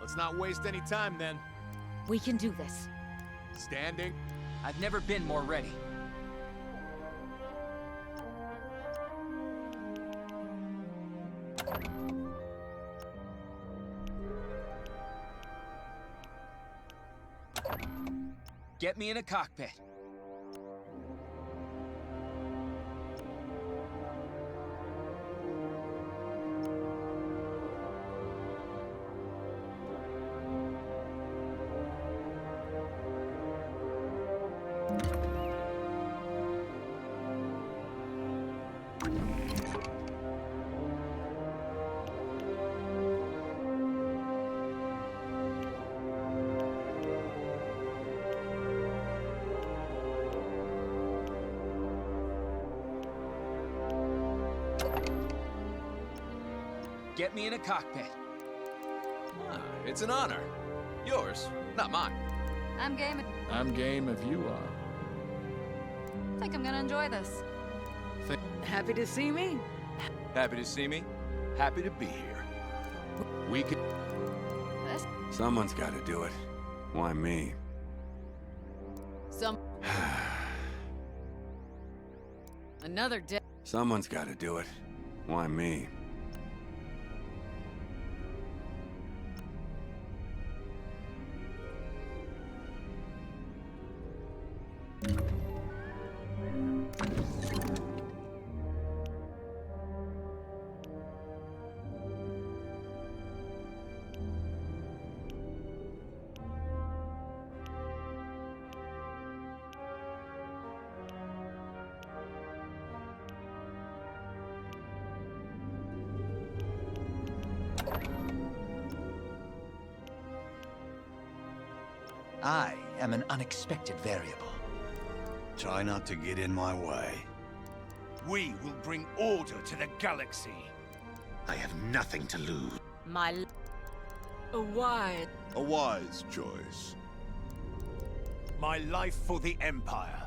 Let's not waste any time then. We can do this. Standing. I've never been more ready. Get me in a cockpit. Get me in a cockpit. Ah, it's an honor. Yours, not mine. I'm game. I'm game if you are. Think I'm gonna enjoy this. Happy to see me? Happy to see me. Happy to be here. We can... This Someone's got to do it. Why me? Another day. Someone's got to do it. Why me? I am an unexpected variable. Try not to get in my way. We will bring order to the galaxy. I have nothing to lose. Why? A wise choice. My life for the Empire.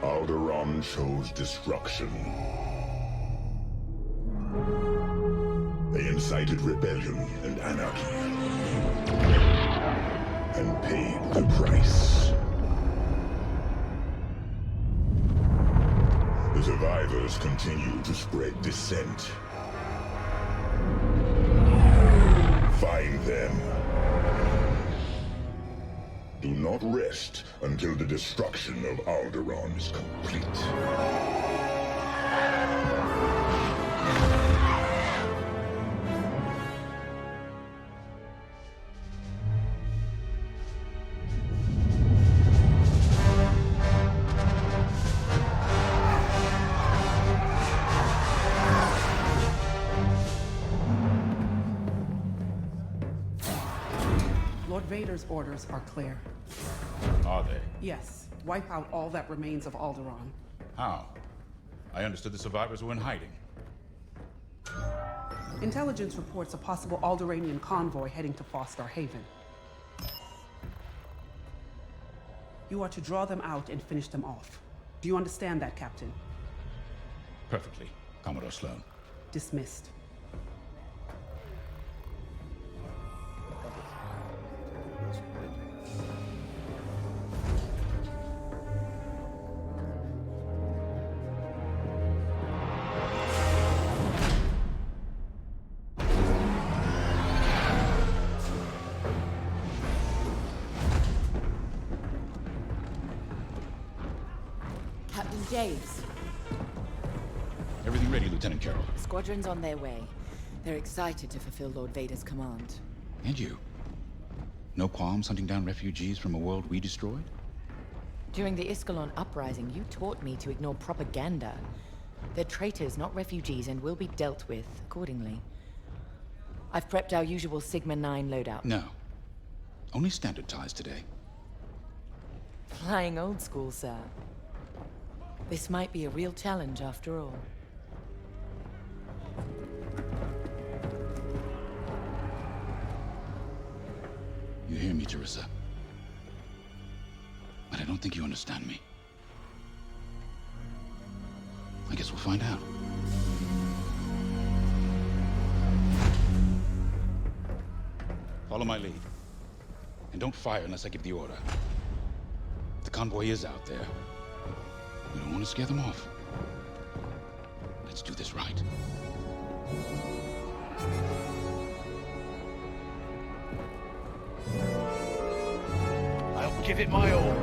Alderaan chose destruction. They incited rebellion and anarchy. And paid the price. The survivors continue to spread dissent. Find them. Do not rest until the destruction of Alderaan is complete. Lord Vader's orders are clear. Are they? Yes, wipe out all that remains of Alderaan. How? I understood the survivors were in hiding. Intelligence reports a possible Alderaanian convoy heading to Foster Haven. You are to draw them out and finish them off. Do you understand that, Captain? Perfectly, Commodore Sloan. Dismissed. Captain James. Everything ready, Lieutenant Carroll. Squadrons on their way. They're excited to fulfill Lord Vader's command. And you? No qualms hunting down refugees from a world we destroyed? During the Iskalon uprising, you taught me to ignore propaganda. They're traitors, not refugees, and will be dealt with accordingly. I've prepped our usual Sigma-9 loadout. No. Only standard ties today. Flying old school, sir. This might be a real challenge after all. You hear me, Teresa? But I don't think you understand me. I guess we'll find out. Follow my lead. And don't fire unless I give the order. If the convoy is out there, we don't want to scare them off. Let's do this right. I'll give it my all.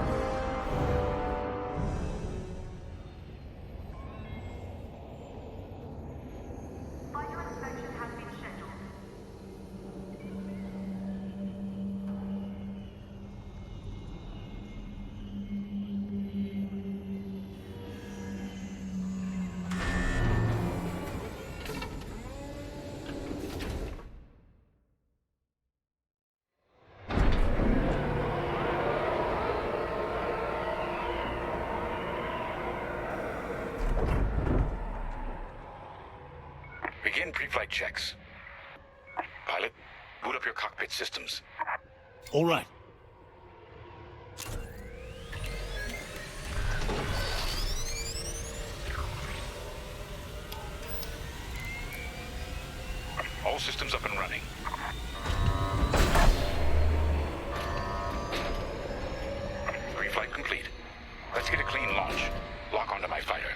Begin pre-flight checks. Pilot, boot up your cockpit systems. All right. All systems up and running. Pre-flight complete. Let's get a clean launch. Lock onto my fighter.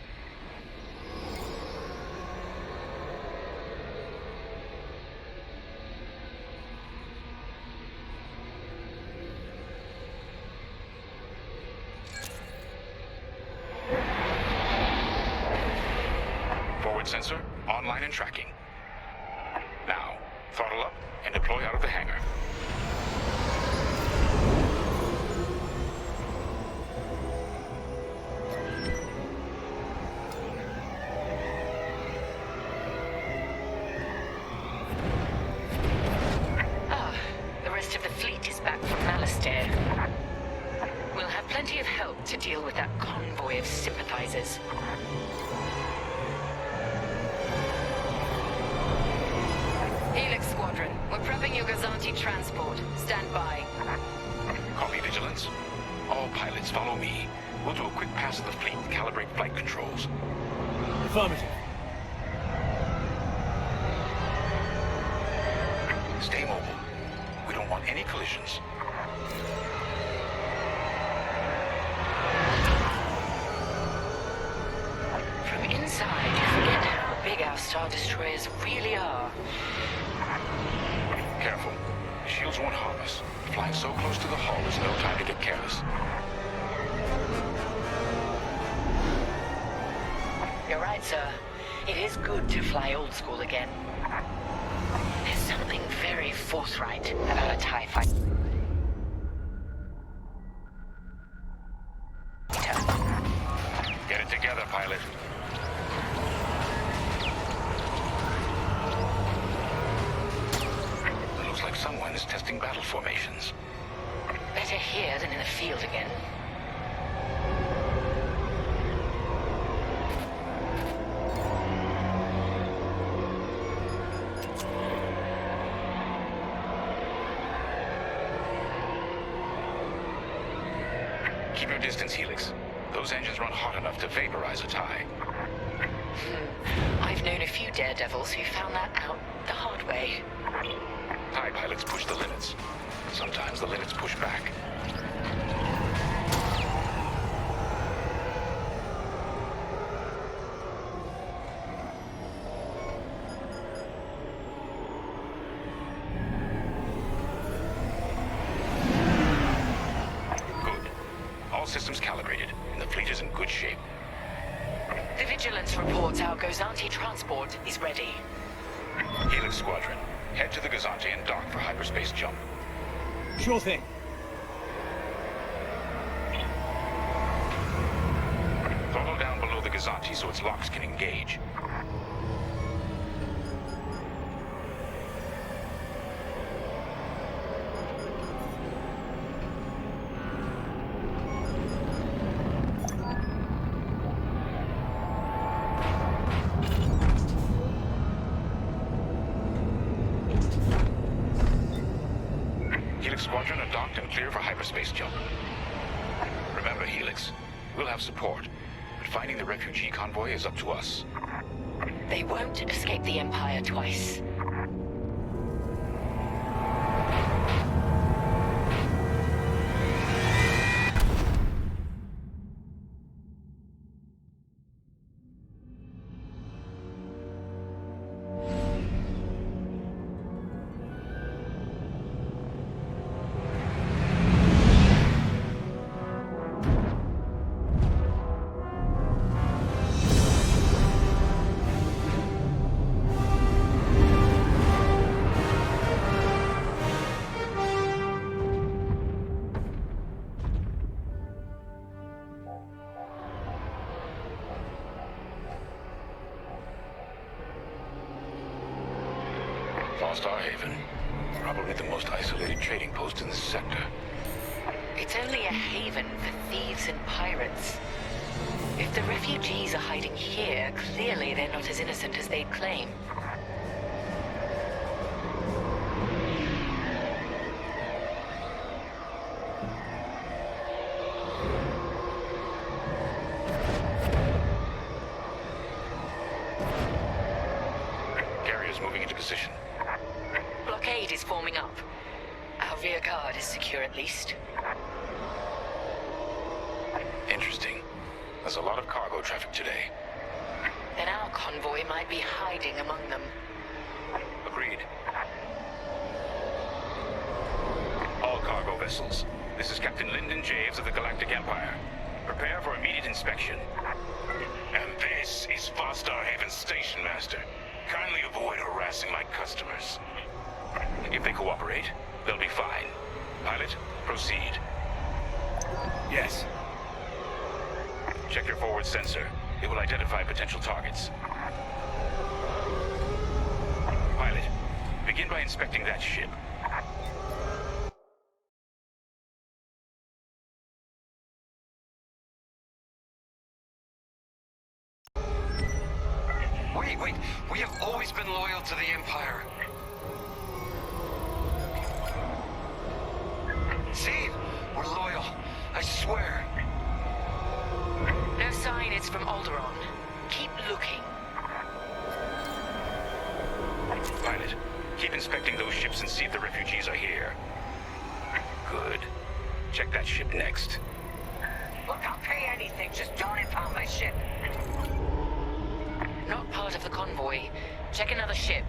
Forward sensor, online and tracking. Now, throttle up and deploy out of the hangar. The rest of the fleet is back from Malastare. We'll have plenty of help to deal with that convoy of sympathizers. Helix Squadron, we're prepping your Gazanti transport. Stand by. Copy, Vigilance. All pilots follow me. We'll do a quick pass of the fleet and calibrate flight controls. Affirmative. Stay mobile. We don't want any collisions. From inside, you forget how big our Star Destroyers really are. Careful. The shields won't harm us. Flying so close to the hull is no time to get careless. You're right, sir. It is good to fly old school again. There's something very forthright about a TIE fighter. Get it together, pilot. It looks like someone is testing battle formations. Better here than in the field again. Keep your distance, Helix. Those engines run hot enough to vaporize a TIE. I've known a few daredevils who found that out the hard way. TIE pilots push the limits. Sometimes the limits push back. Good. All systems calibrated, and the fleet is in good shape. Vigilance reports our Gozanti transport is ready. Helix Squadron, head to the Gozanti and dock for hyperspace jump. Sure thing. Throttle down below the Gozanti so its locks can engage. Squadron are docked and clear for hyperspace jump. Remember, Helix, we'll have support, but finding the refugee convoy is up to us. They won't escape the Empire twice. Star Haven. Probably the most isolated trading post in the sector. It's only a haven for thieves and pirates. If the refugees are hiding here, clearly they're not as innocent as they'd claim. Carrier's moving into position. Blockade is forming up. Our rear guard is secure at least. Interesting. There's a lot of cargo traffic today. Then our convoy might be hiding among them. Agreed. All cargo vessels. This is Captain Lyndon Javes of the Galactic Empire. Prepare for immediate inspection. And this is Star Haven's station master. Kindly avoid harassing my customers. If they cooperate, they'll be fine. Pilot, proceed. Yes. Check your forward sensor. It will identify potential targets. Pilot, begin by inspecting that ship. Wait. We have always been loyal to the Empire. See? We're loyal. I swear. No sign it's from Alderaan. Keep looking. Pilot, keep inspecting those ships and see if the refugees are here. Good. Check that ship next. Look, I'll pay anything. Just don't impound my ship. Not part of the convoy. Check another ship.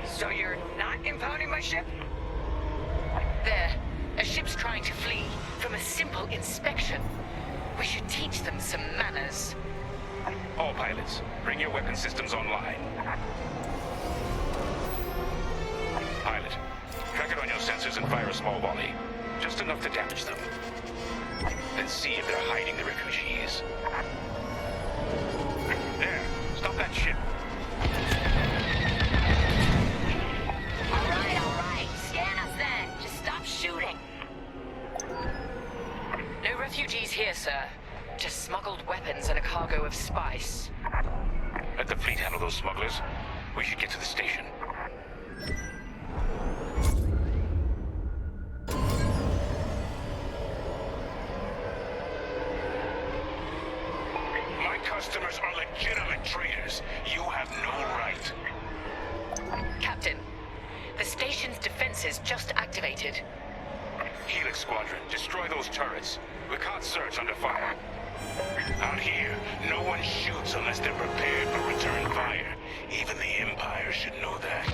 So you're not impounding my ship? There. A ship's trying to flee from a simple inspection. We should teach them some manners. All pilots, bring your weapon systems online. Pilot, track it on your sensors and fire a small volley. Just enough to damage them. Then see if they're hiding the refugees. There, stop that ship. All right. Scan us then. Just stop shooting. No refugees here, sir. Just smuggled weapons and a cargo of spice. Let the fleet handle those smugglers. We should get to the station. My customers are legitimate traders. You have no right. Captain, the station's defenses just activated. Helix Squadron, destroy those turrets. We can't search under fire. Out here, no one shoots unless they're prepared for return fire. Even the Empire should know that.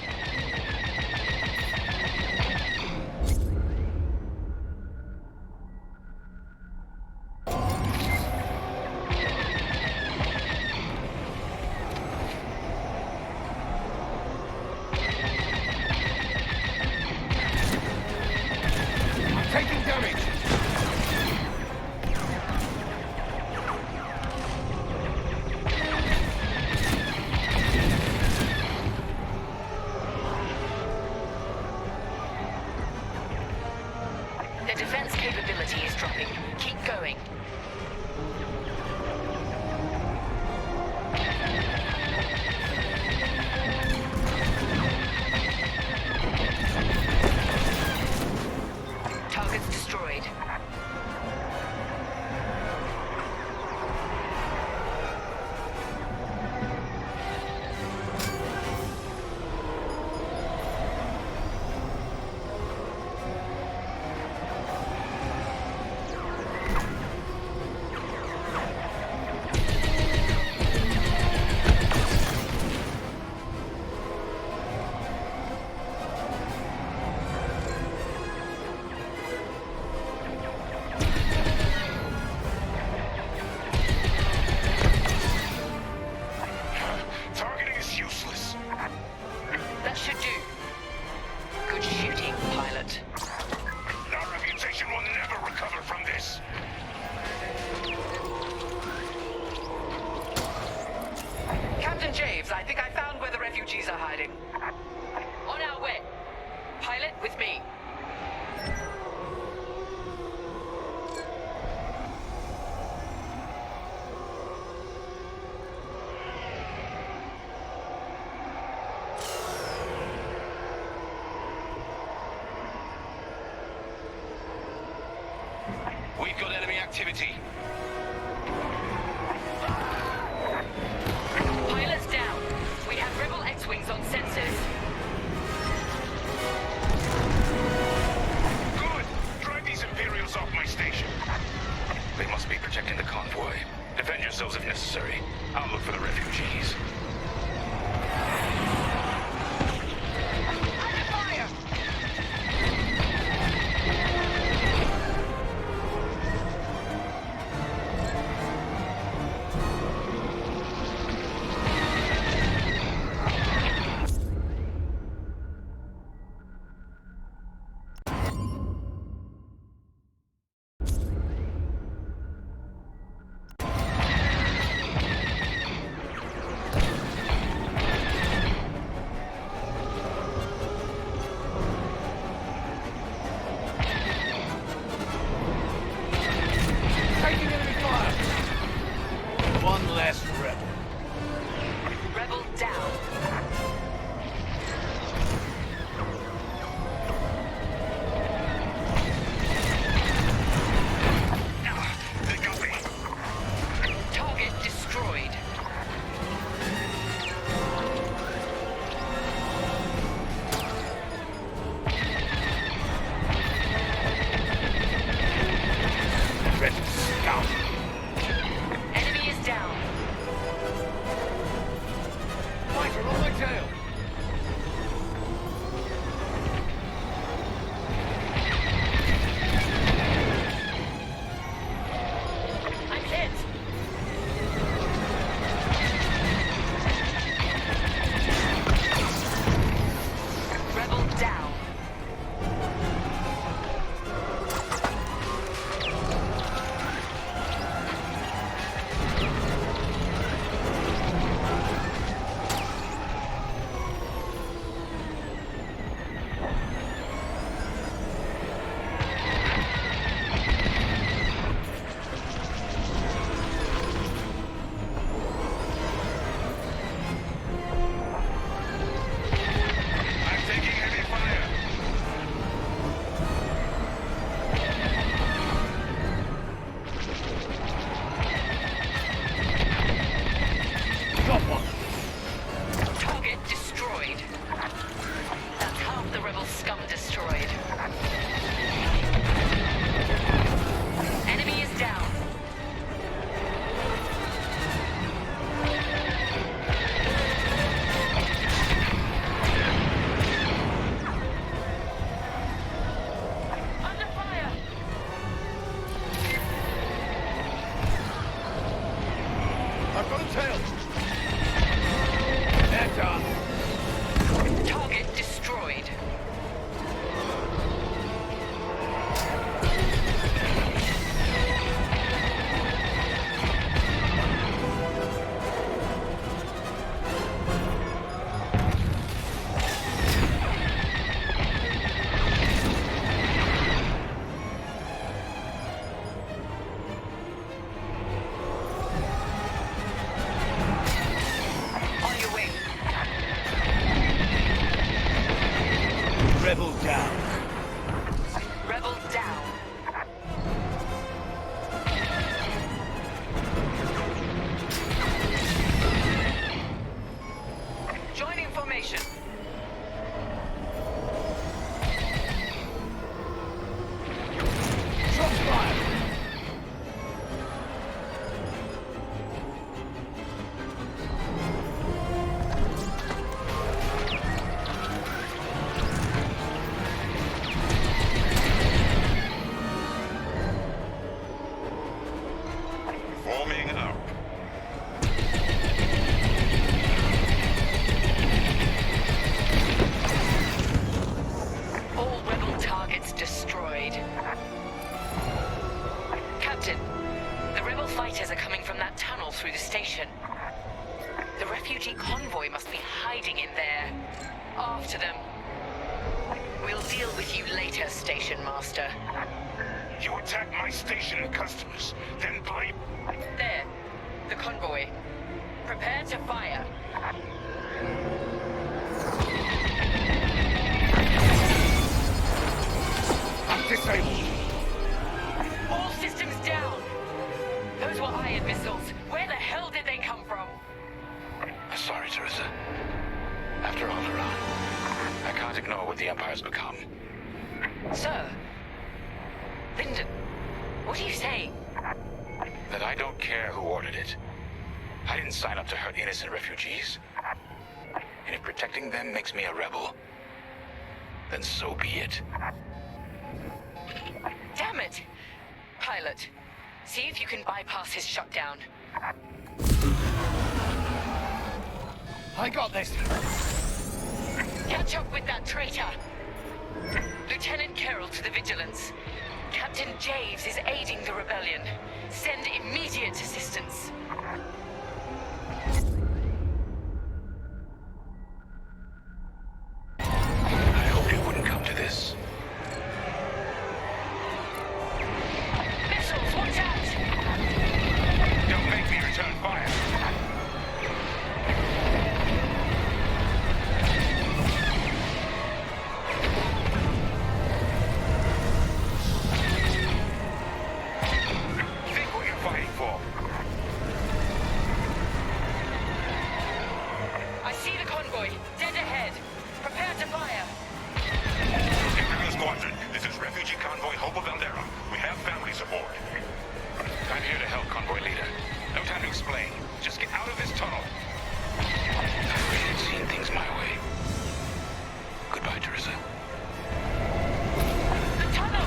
refugees are hiding. On our way. Pilot with me. We've got enemy activity. Pilots down. We have rebel X-Wings on sensors. Good! Drive these Imperials off my station. They must be protecting the convoy. Defend yourselves if necessary. I'll look for the refugees. Under fire! Taking enemy fire! One less rebel. Rebel down. They got me. Target destroyed. Rebel scout. Enemy is down. Fighter on my tail. I'm hit. Rebel down. I'm taking heavy fire. Got one. Target destroyed. That's half the rebel scum destroyed. Enemy is down. Under fire. I've got a tail. They're done. Target destroyed. On your way. Rebel down. Rebel down. Joining formation. Shots fired. Forming up. All rebel targets destroyed. Captain, the rebel fighters are coming from that tunnel through the station. The refugee convoy must be hiding in there. After them. We'll deal with you later, Station Master. You attack my station and customers, then blame... There. The convoy. Prepare to fire. I'm disabled. All systems down. Those were iron missiles. Where the hell did they come from? Sorry, Teresa. After Alderaan, I can't ignore what the Empire's become. Sir. Lyndon, what are you saying? That I don't care who ordered it. I didn't sign up to hurt innocent refugees. And if protecting them makes me a rebel, then so be it. Damn it! Pilot, see if you can bypass his shutdown. I got this! Catch up with that traitor! Lieutenant Carroll to the Vigilance. Captain Javes is aiding the rebellion. Send immediate assistance. I hoped it wouldn't come to this. Missiles, watch out! Don't make me return fire! Think what you're fighting for. I see the convoy. Dead ahead. Prepare to fire. Imperial Squadron, this is Refugee Convoy Hope of Aldera. We have families aboard. I'm here to help, Convoy Leader. No time to explain. Just get out of this tunnel. I wish I'd seen things my way. Goodbye, Teresa. The tunnel!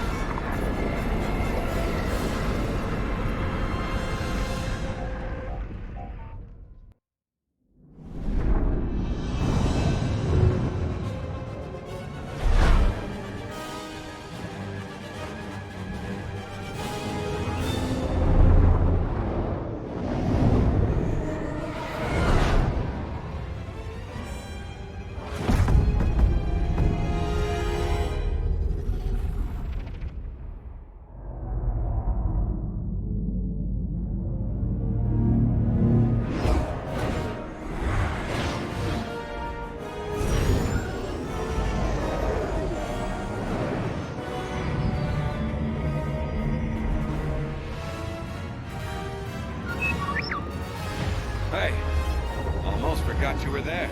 Hey, almost forgot you were there.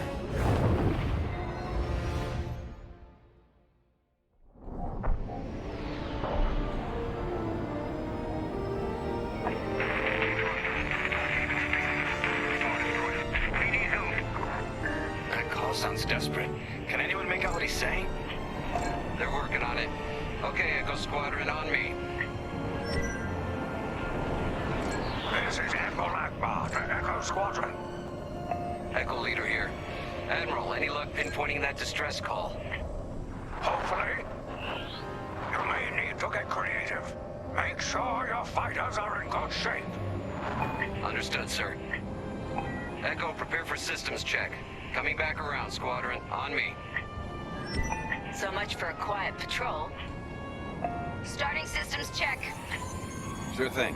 That call sounds desperate. Can anyone make out what he's saying? They're working on it. Okay, Echo Squadron, on me. This is Admiral Akbar to Echo Squadron. Echo Leader here. Admiral, any luck pinpointing that distress call? Hopefully. You may need to get creative. Make sure your fighters are in good shape. Understood, sir. Echo, prepare for systems check. Coming back around, Squadron. On me. So much for a quiet patrol. Starting systems check. Sure thing.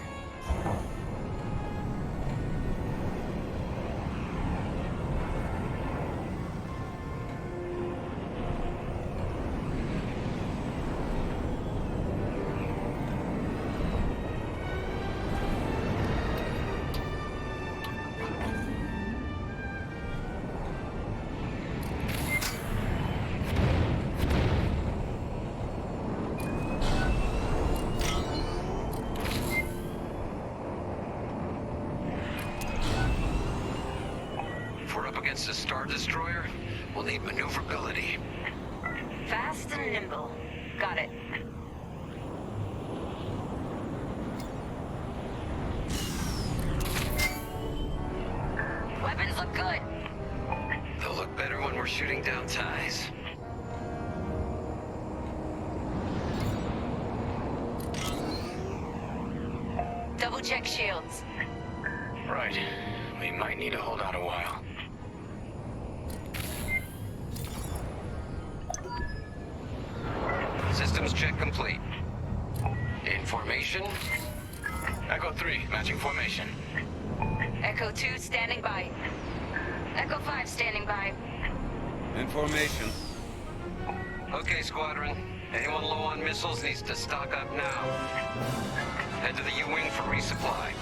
If we're up against a Star Destroyer, we'll need maneuverability. Fast and nimble. Got it. Weapons look good. They'll look better when we're shooting down ties. Double check shields. Right. We Might need to hold out a while. Systems check complete. In formation? Echo 3, matching formation. Echo 2 standing by. Echo 5 standing by. In formation. Okay, Squadron. Anyone low on missiles needs to stock up now. Head to the U-Wing for resupply.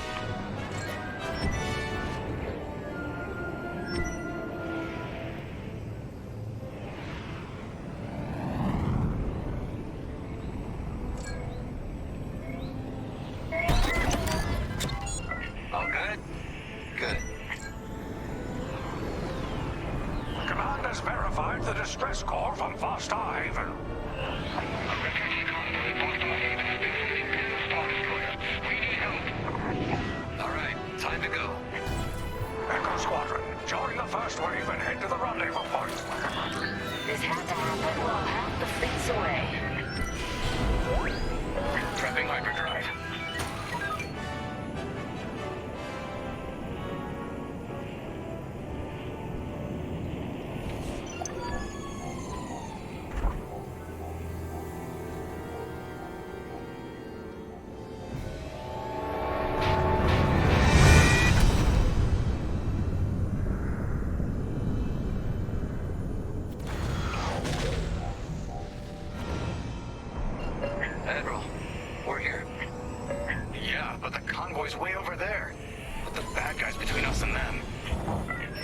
All good? Good. Command has verified the distress call from Foster Haven. All right, time to go. Echo Squadron, join the first wave and head to the rendezvous point. This had to happen while half the fleet's away. Prepping hyperdrive. Admiral, we're here. Yeah, but the convoy's way over there. Put the bad guys between us and them.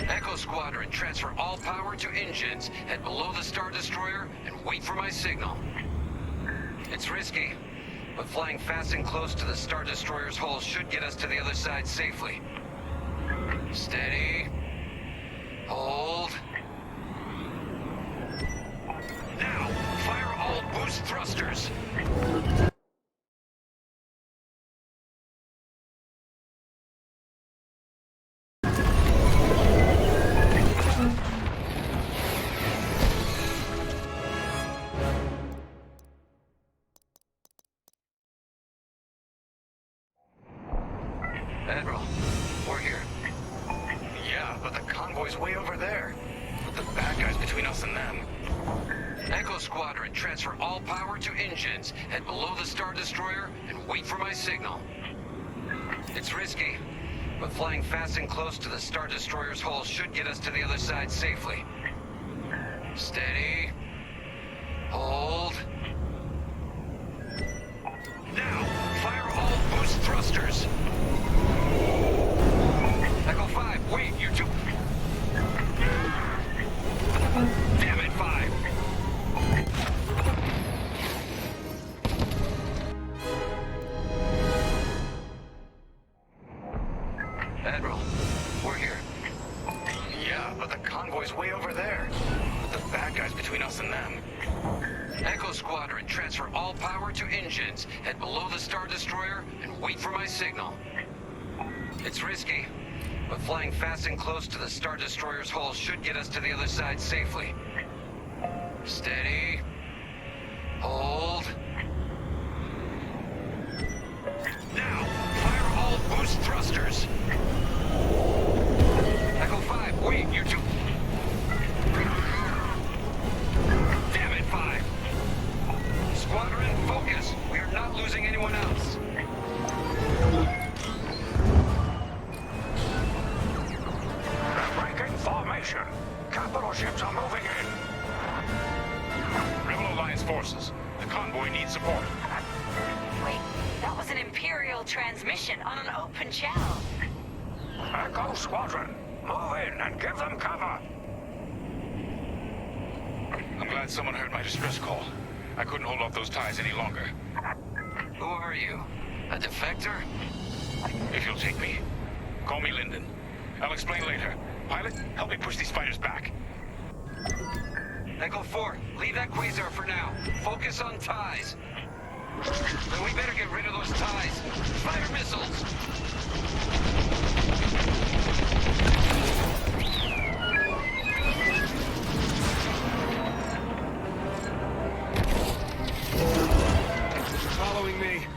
Echo Squadron, transfer all power to engines, head below the Star Destroyer, and wait for my signal. It's risky, but flying fast and close to the Star Destroyer's hull should get us to the other side safely. Steady. Hold. Now, fire all boost thrusters. Admiral, we're here. Yeah, but the convoy's way over there. Put the bad guys between us and them. Echo Squadron, transfer all power to engines, head below the Star Destroyer, and wait for my signal. It's risky, but flying fast and close to the Star Destroyer's hull should get us to the other side safely. Steady. Hold. Now, fire all boost thrusters. Echo 5, wait, you two... Damn it, 5. Admiral, we're here. Yeah, but the convoy's way over there. Put the bad guys between us and them. Echo Squadron, transfer all power to engines, head below the Star Destroyer, and wait for my signal. It's risky, but flying fast and close to the Star Destroyer's hull should get us to the other side safely. Steady. Hold. Now, fire all boost thrusters. Echo 5, wait, you two... Damn it, 5. Squadron, focus. We are not losing anyone else. They're breaking formation. Capital ships are moving in. Rebel Alliance forces. The convoy needs support. Wait, that was an Imperial transmission on an open channel. Echo Squadron, move in and give them cover. I'm glad someone heard my distress call. I couldn't hold off those ties any longer. Who are you? A defector? If you'll take me, call me Lyndon. I'll explain later. Pilot, help me push these fighters back. Echo 4, leave that quasar for now. Focus on ties. Then we better get rid of those ties. Fire missiles! Following me.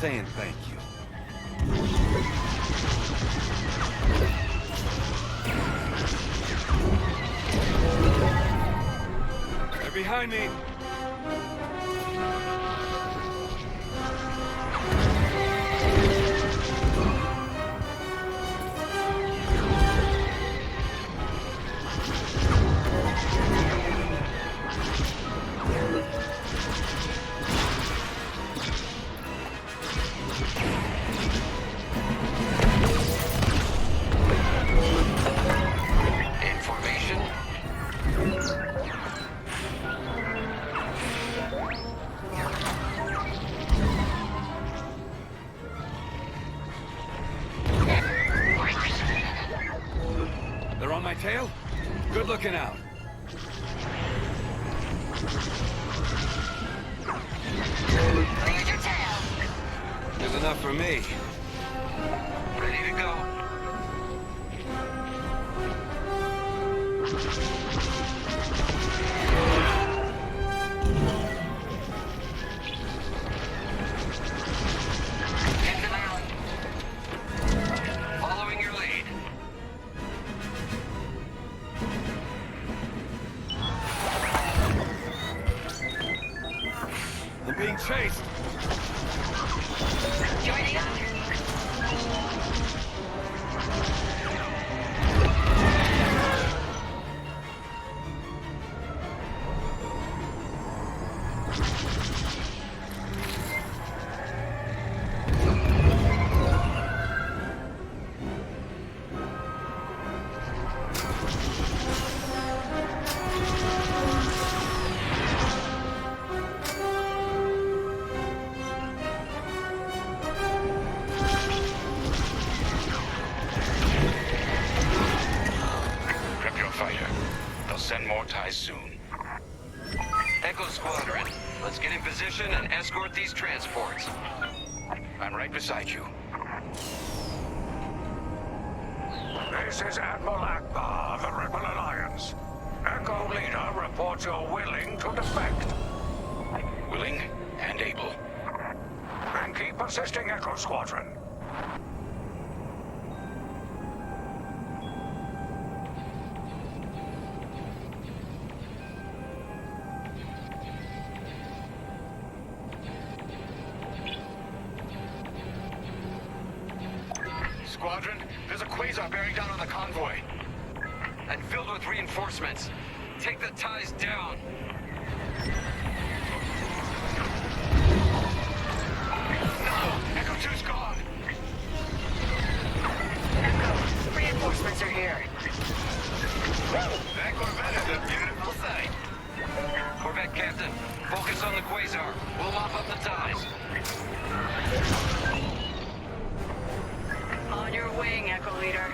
saying thank you. They're behind me. They're on my tail? Good looking out. Cleared your tail. There's enough for me. Ready to go. Get them out. Following your lead. I'm being chased. Joining up. Prep your fighter. They'll send more ties soon. Echo Squadron, let's get in position and escort these transports. I'm right beside you. This is Admiral Akbar of the Rebel Alliance. Echo Leader reports you're willing to defect. Willing and able. Then keep assisting Echo Squadron. Squadron, there's a quasar bearing down on the convoy. And filled with reinforcements. Take the ties down. No! Echo 2's gone! Echo, reinforcements are here. That Corvette is a beautiful sight. Corvette Captain, focus on the quasar. We'll mop up the ties. On your wing, Echo Leader.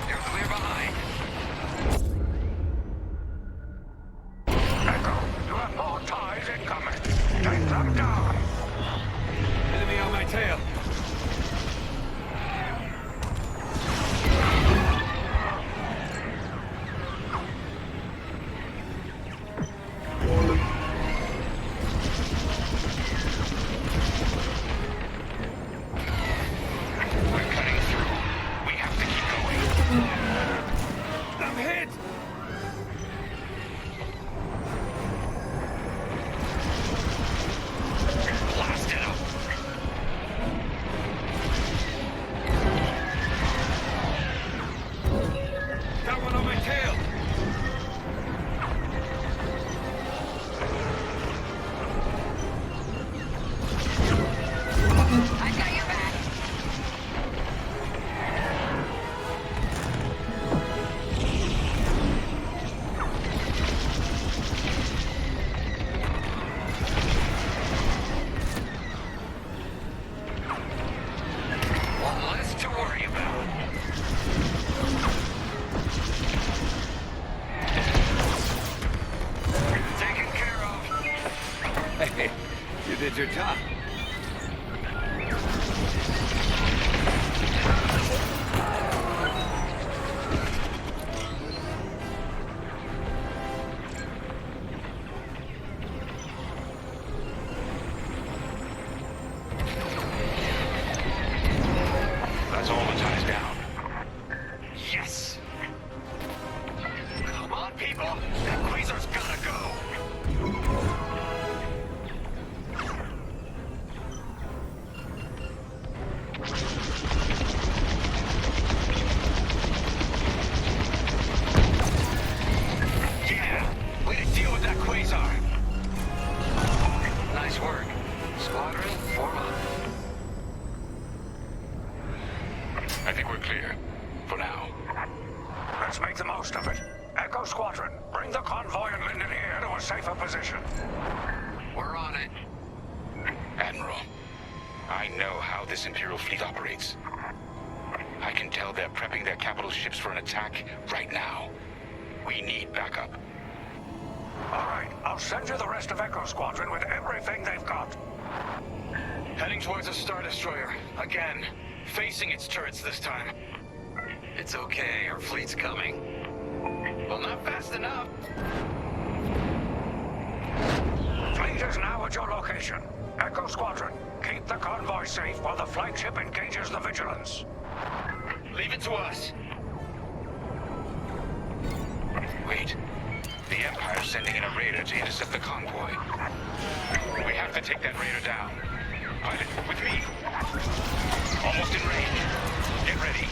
You're clear behind. Echo, you have more ties incoming. Take them down. Enemy on my tail. We're cutting through. We have to keep going. I'm hit! Blasted him. Got one on my tail. I've got your back. One less to worry about. Taken care of. Hey, you did your job. Let's make the most of it. Echo Squadron, bring the convoy and Linden here to a safer position. We're on it. Admiral, I know how this Imperial fleet operates. I can tell they're prepping their capital ships for an attack right now. We need backup. All right, I'll send you the rest of Echo Squadron with everything they've got. Heading towards a Star Destroyer. Again. Facing its turrets this time. It's okay, our fleet's coming. Well, not fast enough. Fleet is now at your location. Echo Squadron, keep the convoy safe while the flagship engages the Vigilance. Leave it to us. Wait. The Empire's sending in a raider to intercept the convoy. We have to take that raider down. Pilot, with me. Almost in range. Get ready.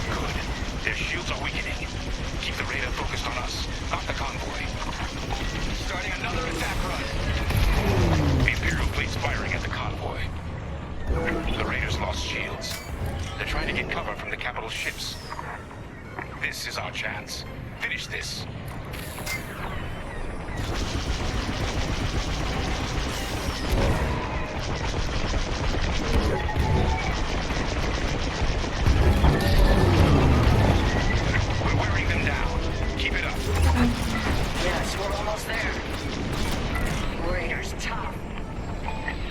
Good. Their shields are weakening. Keep the radar focused on us, not the convoy. Starting another attack run. The Imperial fleet's firing at the convoy. The raiders lost shields. They're trying to get cover from the capital ships. This is our chance. Finish this. We're wearing them down. Keep it up. Yes, we're almost there. Raiders tough.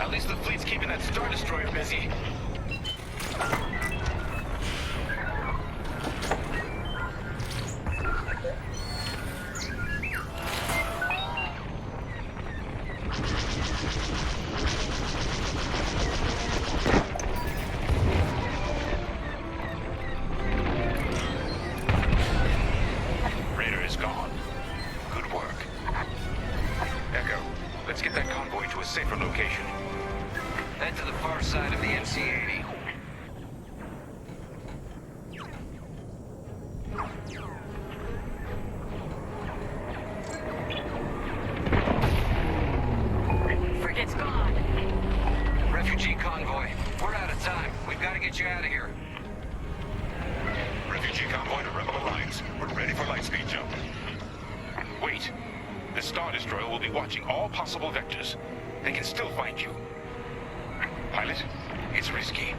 At least the fleet's keeping that Star Destroyer busy. Raider is gone. Good work. Echo, let's get that convoy to a safer location. Head to the far side of the MC-80. Frigate's gone. Refugee convoy. We're out of time. We've got to get you out of here. Refugee convoy to Rebel Alliance. We're ready for lightspeed jump. Wait. The Star Destroyer will be watching all possible vectors. They can still find you. Pilot, it's risky.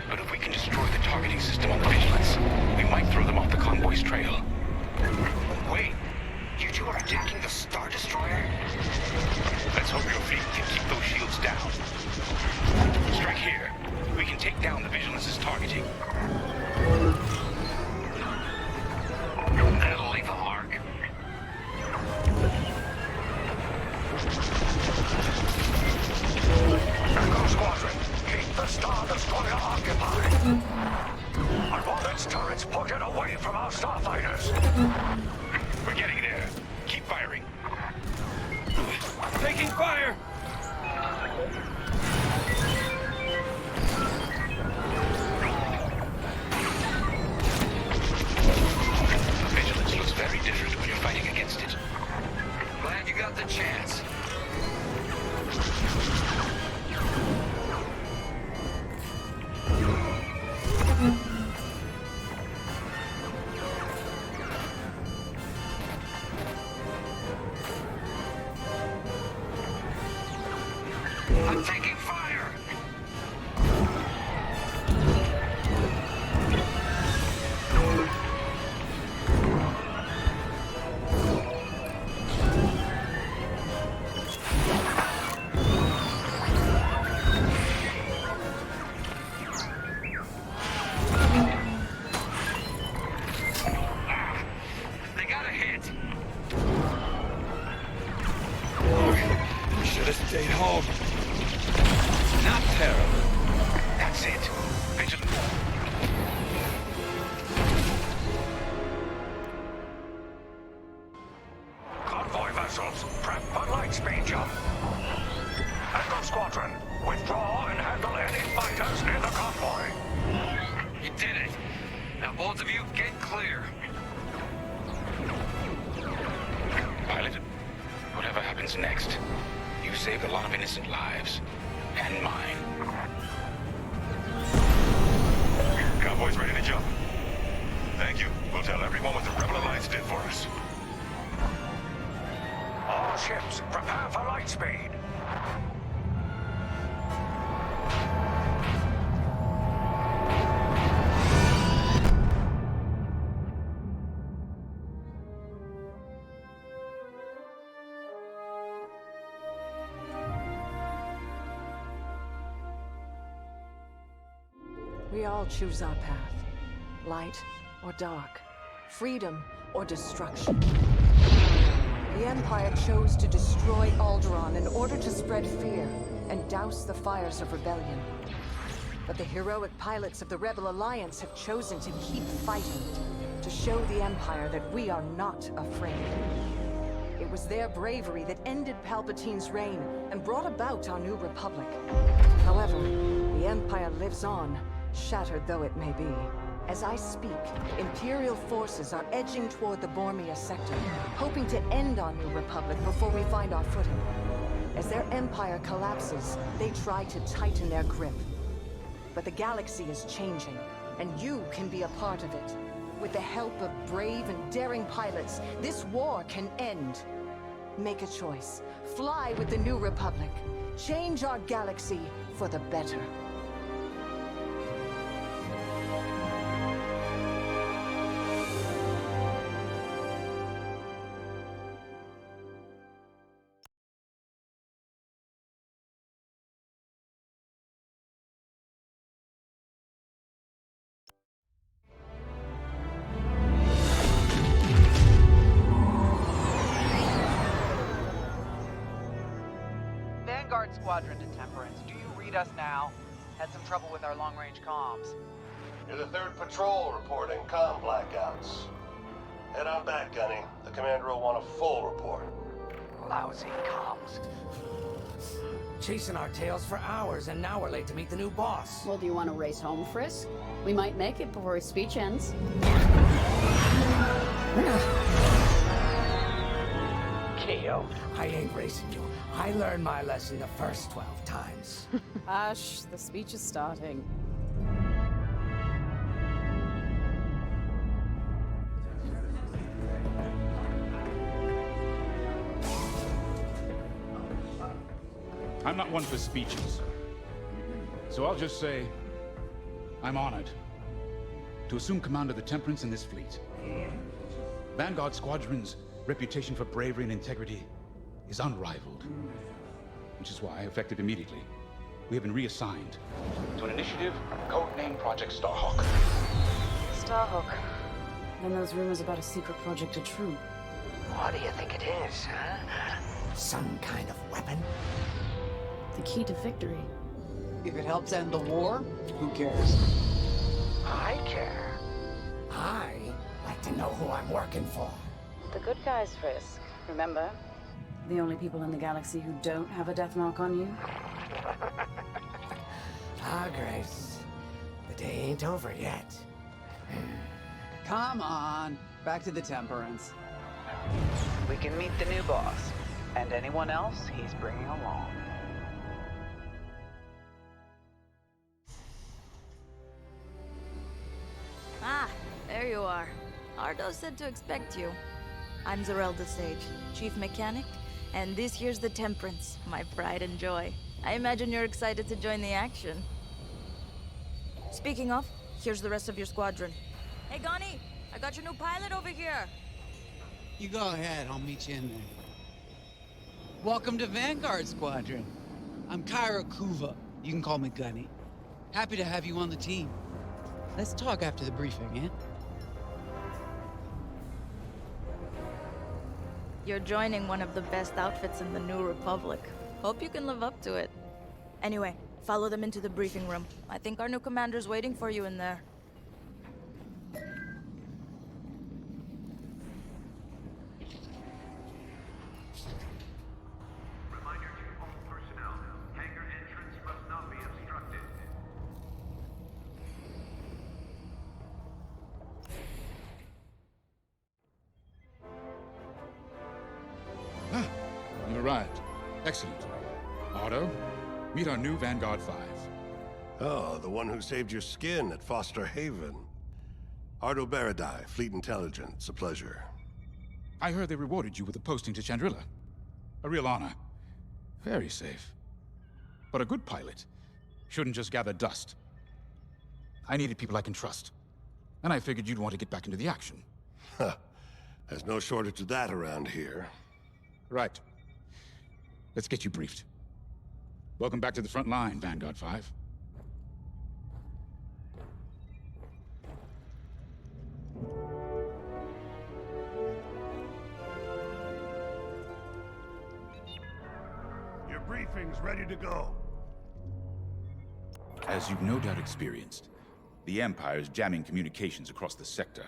But if we can destroy the targeting system on the Vigilance, we might throw them off the convoy's trail. Wait. You two are attacking the Star Destroyer? Let's hope your fleet can keep those shields down. Strike here. We can take down the Vigilance's targeting. That'll leave a mark. Echo Squadron, keep the Star Destroyer occupied. I want its turrets pointed away from our starfighters. We're getting there. Keep firing. Taking fire! The Vigilance looks very different when you're fighting against it. Glad you got the chance. I'm taking fire! They got a hit! Should have stayed home. Not terrible. That's it. Vigilance. Convoy vessels, prep for lightspeed jump. Echo Squadron, withdraw and handle any fighters near the convoy. You did it. Now both of you, get clear. happens next. You saved a lot of innocent lives. And mine. Convoy's ready to jump. Thank you. We'll tell everyone what the Rebel Alliance did for us. All ships, prepare for light speed. We all choose our path. Light or dark. Freedom or destruction. The Empire chose to destroy Alderaan in order to spread fear and douse the fires of rebellion. But the heroic pilots of the Rebel Alliance have chosen to keep fighting, to show the Empire that we are not afraid. It was their bravery that ended Palpatine's reign and brought about our new republic. However, the Empire lives on, shattered though it may be. As I speak, Imperial forces are edging toward the Bormia sector, hoping to end our new republic before we find our footing. As their empire collapses, they try to tighten their grip. But the galaxy is changing, and you can be a part of it. With the help of brave and daring pilots, this war can end. Make a choice. Fly with the new republic. Change our galaxy for the better. Vanguard Squadron to Temperance, do you read us now? Had some trouble with our long-range comms. You're the 3rd patrol reporting comm blackouts. Head on back, Gunny. The commander will want a full report. Lousy comms. Chasing our tails for hours, and now we're late to meet the new boss. Well, do you want to race home, Frisk? We might make it before his speech ends. KO, I ain't racing you. I learned my lesson the first 12 times. Hush, the speech is starting. I'm not one for speeches. So I'll just say, I'm honored to assume command of the Temperance in this fleet. Vanguard Squadron's reputation for bravery and integrity is unrivaled, which is why, effective immediately, we have been reassigned to an initiative codenamed Project Starhawk. Starhawk. Then those rumors about a secret project are true. What do you think it is, huh? Some kind of weapon? The key to victory. If it helps end the war, who cares? I care. I like to know who I'm working for. The good guys, Frisk. Remember? The only people in the galaxy who don't have a death mark on you? Ah, Grace. The day ain't over yet. Come on. Back to the Temperance. We can meet the new boss. And anyone else he's bringing along. Ah, there you are. Ardo said to expect you. I'm Zarelda Sage, Chief Mechanic, and this here's the Temperance, my pride and joy. I imagine you're excited to join the action. Speaking of, here's the rest of your squadron. Hey, Gonnie, I got your new pilot over here. You go ahead, I'll meet you in there. Welcome to Vanguard Squadron. I'm Kyra Kuva. You can call me Gunny. Happy to have you on the team. Let's talk after the briefing, yeah? You're joining one of the best outfits in the New Republic. Hope you can live up to it. Anyway, follow them into the briefing room. I think our new commander's waiting for you in there. arrived. Excellent. Otto, meet our new Vanguard 5. Oh, the one who saved your skin at Foster Haven. Ardo Baradai, Fleet Intelligence. A pleasure. I heard they rewarded you with a posting to Chandrila. A real honor. Very safe. But a good pilot shouldn't just gather dust. I needed people I can trust. And I figured you'd want to get back into the action. Huh. There's no shortage of that around here. Right. Let's get you briefed. Welcome back to the front line, Vanguard 5. Your briefing's ready to go. As you've no doubt experienced, the Empire is jamming communications across the sector.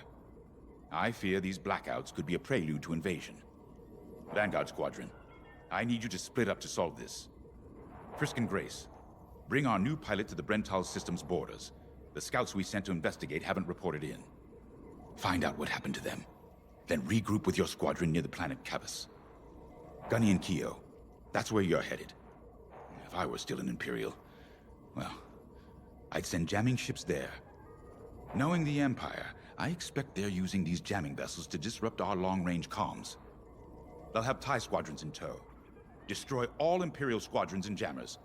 I fear these blackouts could be a prelude to invasion. Vanguard Squadron, I need you to split up to solve this. Frisk and Grace, bring our new pilot to the Brental System's borders. The scouts we sent to investigate haven't reported in. Find out what happened to them. Then regroup with your squadron near the planet Cavus. Gunny and Keo, that's where you're headed. If I were still an Imperial, well, I'd send jamming ships there. Knowing the Empire, I expect they're using these jamming vessels to disrupt our long-range comms. They'll have TIE squadrons in tow. Destroy all Imperial squadrons and jammers.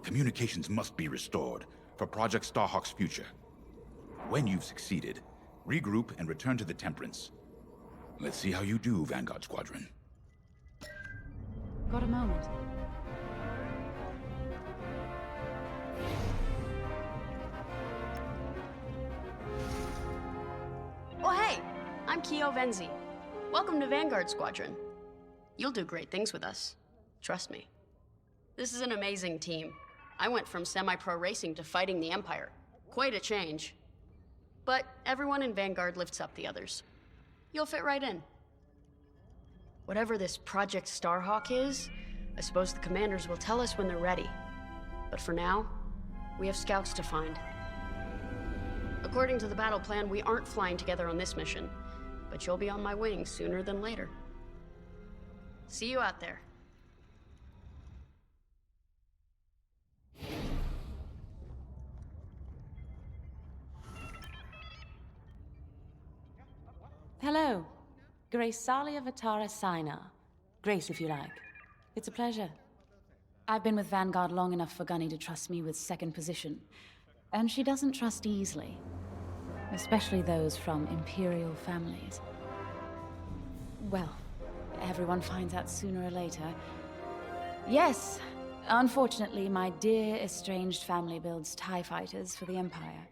Communications must be restored for Project Starhawk's future. When you've succeeded, regroup and return to the Temperance. Let's see how you do, Vanguard Squadron. Got a moment? Oh, hey! I'm Keo Venzi. Welcome to Vanguard Squadron. You'll do great things with us. Trust me. This is an amazing team. I went from semi-pro racing to fighting the Empire. Quite a change. But everyone in Vanguard lifts up the others. You'll fit right in. Whatever this Project Starhawk is, I suppose the commanders will tell us when they're ready. But for now, we have scouts to find. According to the battle plan, we aren't flying together on this mission, but you'll be on my wing sooner than later. See you out there. Hello. Grace Salia Vatara Sina. Grace, if you like. It's a pleasure. I've been with Vanguard long enough for Gunny to trust me with second position. And she doesn't trust easily. Especially those from Imperial families. Well, everyone finds out sooner or later. Yes, unfortunately, my dear estranged family builds TIE fighters for the Empire.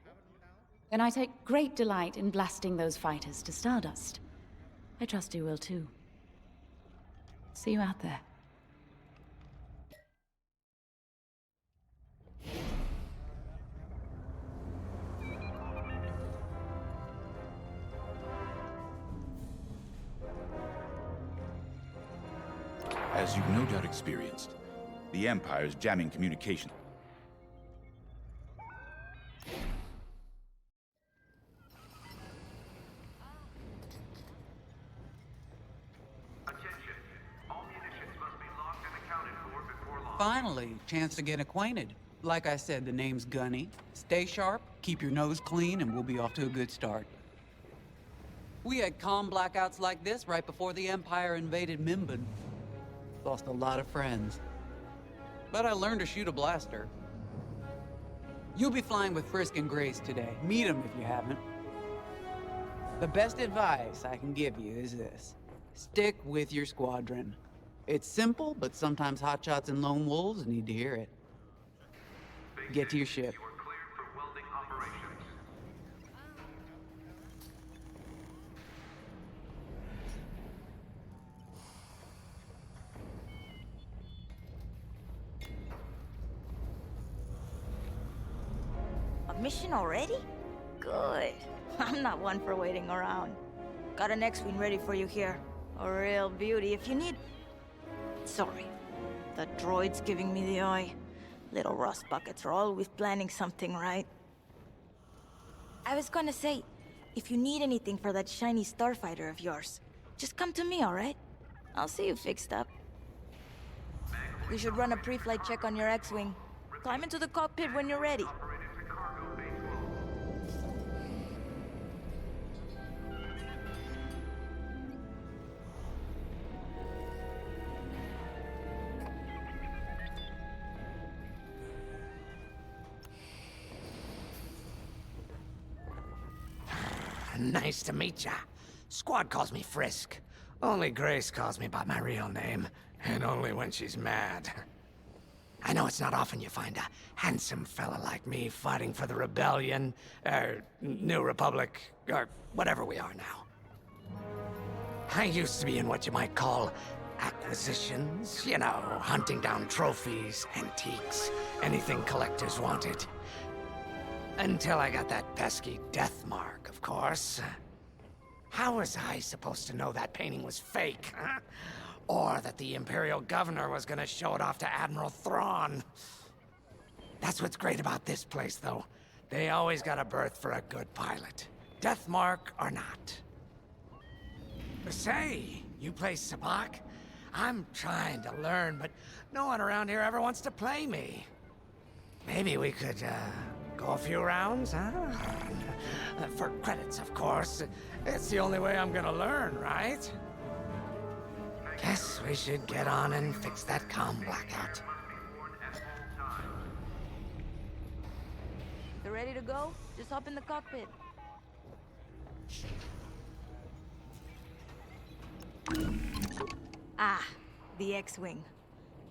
And I take great delight in blasting those fighters to stardust. I trust you will too. See you out there. As you've no doubt experienced, the Empire is jamming communication. Finally, chance to get acquainted. Like I said, the name's Gunny. Stay sharp, keep your nose clean, and we'll be off to a good start. We had comm blackouts like this right before the Empire invaded Mimban. Lost a lot of friends. But I learned to shoot a blaster. You'll be flying with Frisk and Grace today. Meet them if you haven't. The best advice I can give you is this. Stick with your squadron. It's simple, but sometimes hotshots and lone wolves need to hear it. Get to your ship. A mission already? Good. I'm not one for waiting around. Got an X-Wing ready for you here. A real beauty if you need... Sorry. The droid's giving me the eye. Little rust buckets are always planning something, right? I was gonna say, if you need anything for that shiny starfighter of yours, just come to me, alright? I'll see you fixed up. We should run a pre-flight check on your X-Wing. Climb into the cockpit when you're ready. Nice to meet ya. Squad calls me Frisk. Only Grace calls me by my real name, and only when she's mad. I know it's not often you find a handsome fella like me fighting for the Rebellion, or New Republic, or whatever we are now. I used to be in what you might call acquisitions. You know, hunting down trophies, antiques, anything collectors wanted. Until I got that pesky death mark, of course. How was I supposed to know that painting was fake, huh? Or that the Imperial Governor was gonna show it off to Admiral Thrawn? That's what's great about this place, though. They always got a berth for a good pilot. Death mark or not. Say, you play Sabak? I'm trying to learn, but no one around here ever wants to play me. Maybe we could, go a few rounds, huh? For credits, of course. It's the only way I'm gonna learn, right? Guess we should get on and fix that comm blackout. You ready to go? Just hop in the cockpit. Ah, the X-Wing.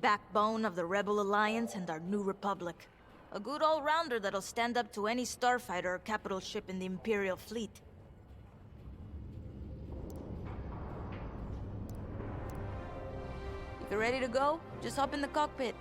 Backbone of the Rebel Alliance and our New Republic. A good all-rounder that'll stand up to any starfighter or capital ship in the Imperial fleet. If you're ready to go, just hop in the cockpit.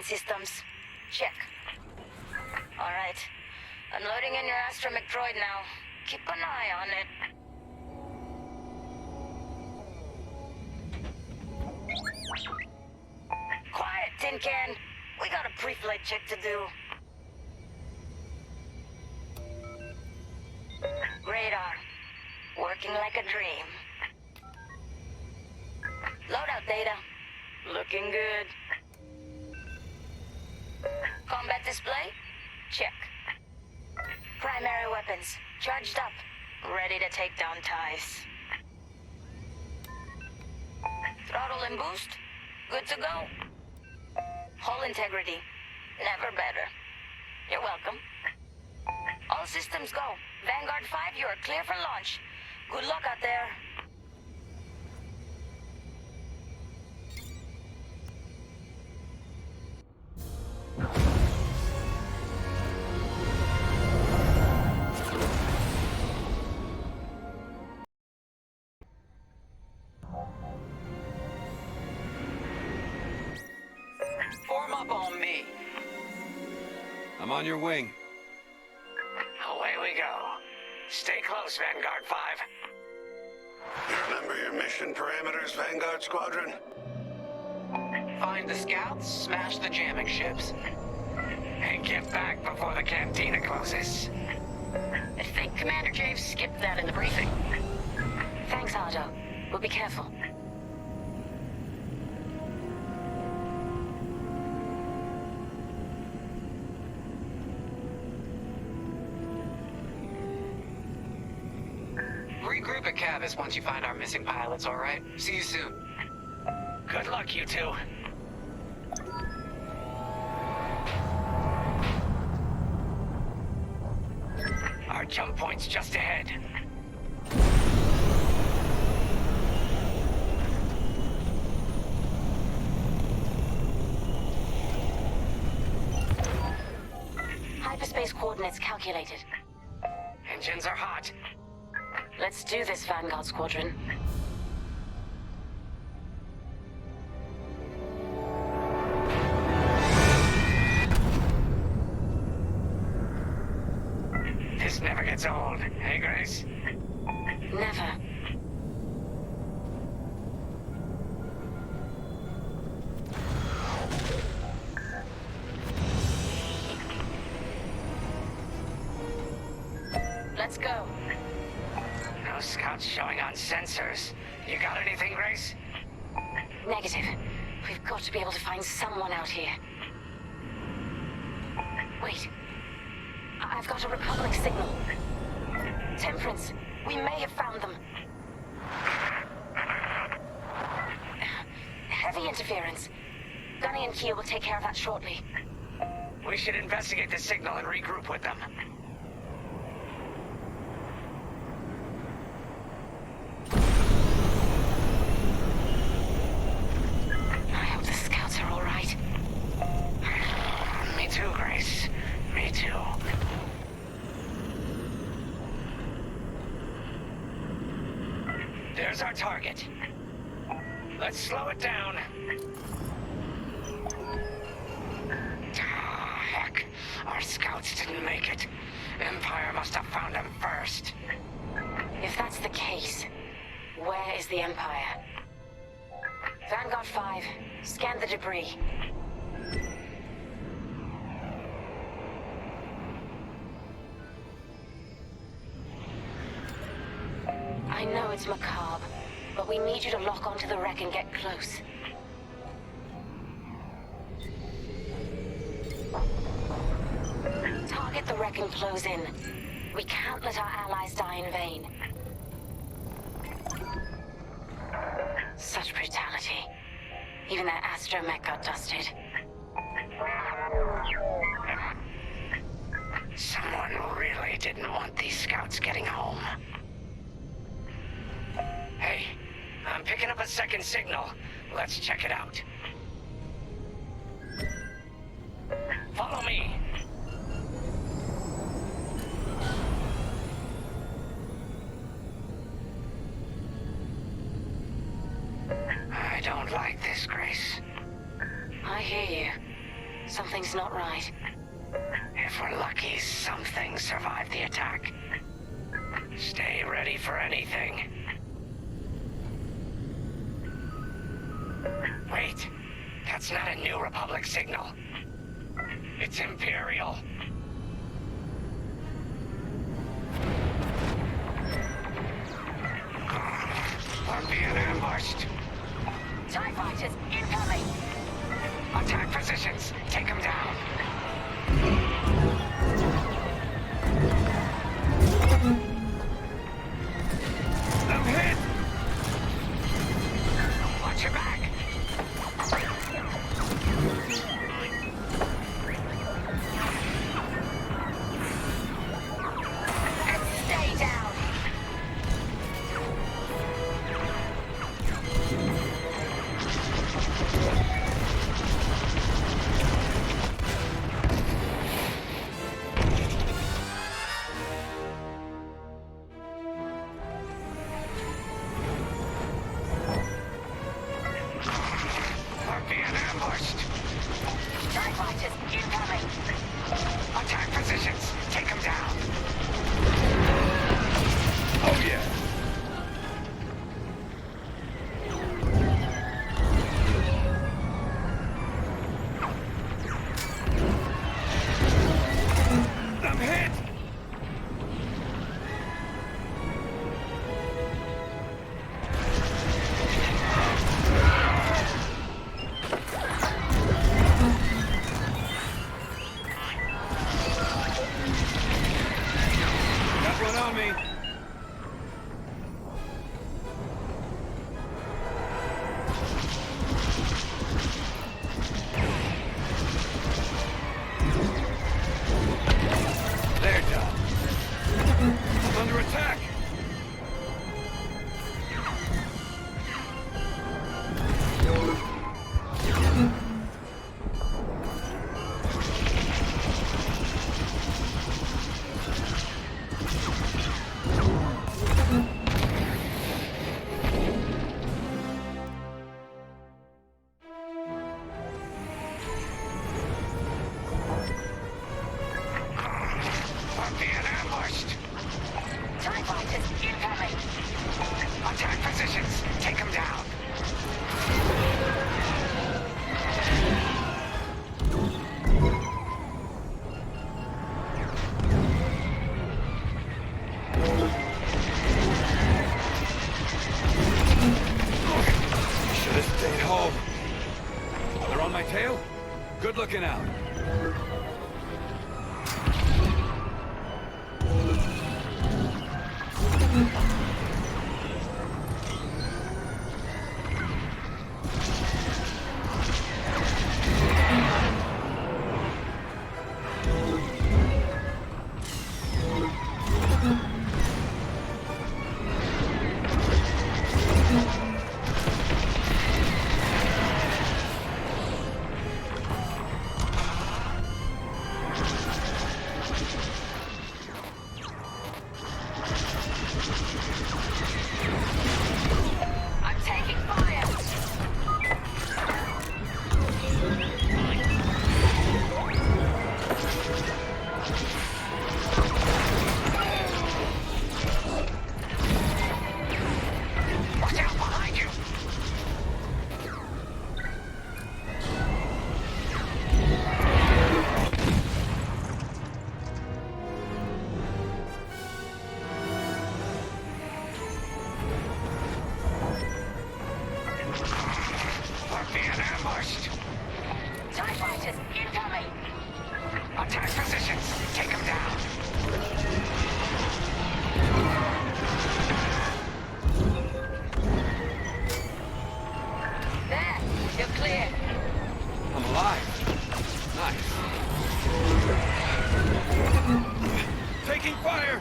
Systems. Check. All right. Unloading in your astromech droid now. Keep an eye on it. Quiet, Tin Can. We got a pre-flight check to do. Radar. Working like a dream. Loadout data. Looking good. Combat display? Check. Primary weapons, charged up, ready to take down TIEs. Throttle and boost, good to go. Hull integrity, never better. You're welcome. All systems go. Vanguard 5, you are clear for launch. Good luck out there. Form up on me. I'm on your wing. Away we go. Stay close, Vanguard 5. You remember your mission parameters, Vanguard Squadron? Find the scouts, smash the jamming ships. And get back before the cantina closes. I think Commander Javes skipped that in the briefing. Thanks, Otto. We'll be careful. Regroup at Cavus once you find our missing pilots, all right? See you soon. Good luck, you two. Our jump point's just ahead. Hyperspace coordinates calculated. Engines are hot. Let's do this, Vanguard Squadron. gets old, hey, Grace? Never. Let's go. No scouts showing on sensors. You got anything, Grace? Negative. We've got to be able to find someone out here. Wait. I've got a Republic signal. Temperance, we may have found them. Heavy interference. Gunny and Keo will take care of that shortly. We should investigate the signal and regroup with them. I hope the scouts are all right. Me too, Grace. Me too. There's our target. Let's slow it down. Ah, heck. Our scouts didn't make it. Empire must have found them first. If that's the case, where is the Empire? Vanguard 5, scan the debris. I know it's macabre, but we need you to lock onto the wreck and get close. Target the wreck and close in. We can't let our allies die in vain. Such brutality. Even that astromech got dusted. Someone really didn't want these scouts getting home. Hey, I'm picking up a second signal. Let's check it out. Follow me. I don't like this, Grace. I hear you. Something's not right. If we're lucky, something survived the attack. Stay ready for anything. Wait, that's not a New Republic signal. It's Imperial. We're being ambushed. TIE fighters, incoming! Attack positions, take them down. I'm hit! Watch your back! And stay down! We're being ambushed. TIE fighters, incoming! Attack positions, take them down. Oh, yeah. I'm hit! my tail? Good looking out. I'm taking fire! Watch out behind you! We're being ambushed! TIE fighters, incoming! Attack positions! Take them down! There! You're clear! I'm alive. Nice. Taking fire!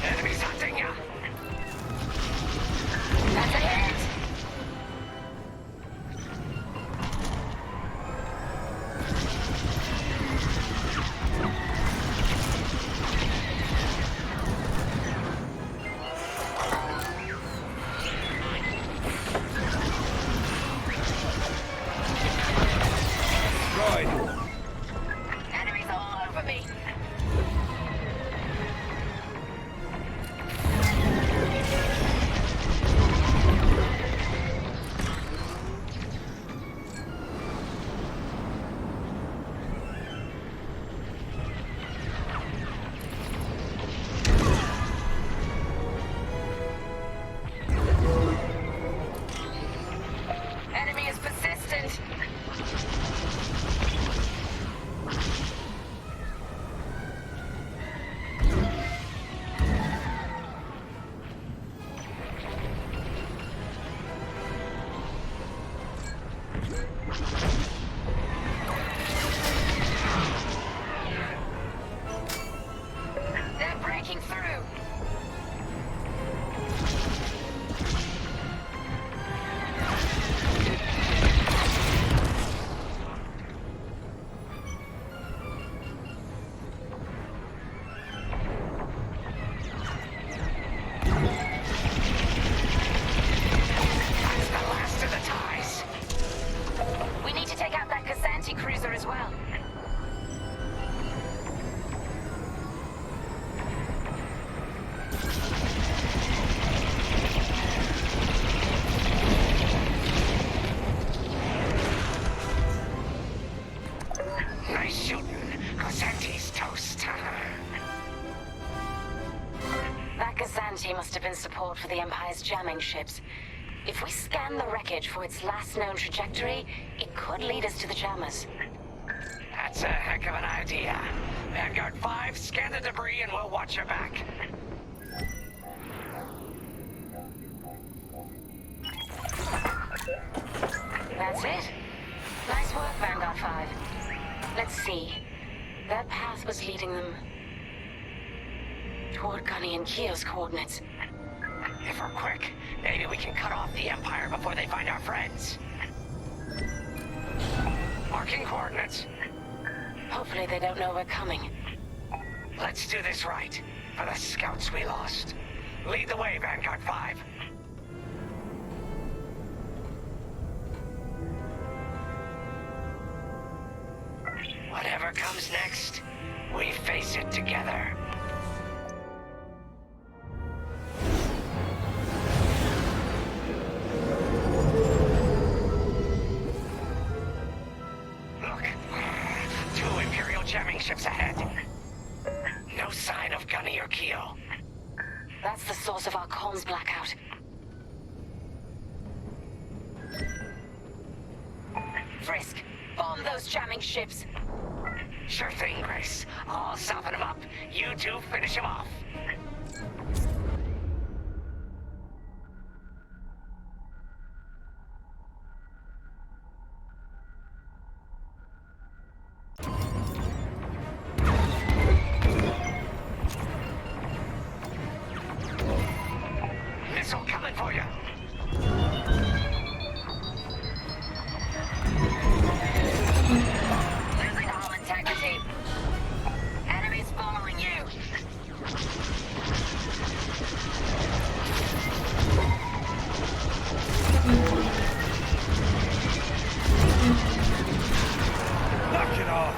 Enemies hunting ya! That's a hit! Destroyed. Enemies all over me! Enemy is persistent! They're breaking through! That's the last of the ties! We need to take out that Casanti cruiser as well. Nice shooting. Casanti's toast. That Casanti must have been support for the Empire's jamming ships. If we scan the wreckage for its last known trajectory, it could lead us to the jammers. That's a heck of an idea. Vanguard 5, scan the debris and we'll watch your back. That's it. Nice work, Vanguard 5. Let's see. That path was leading them toward Gunny and Keo's coordinates. If we're quick, maybe we can cut off the Empire before they find our friends. Marking coordinates. Hopefully they don't know we're coming. Let's do this right, for the scouts we lost. Lead the way, Vanguard 5. Whatever comes next, we face it together. Look, 2 Imperial jamming ships ahead. No sign of Gunny or Keo. That's the source of our comms blackout. Frisk, bomb those jamming ships. Sure thing, Grace. I'll soften him up. You two finish him off. Missile coming for you. Losing hull integrity. Enemies following you. Knock it off!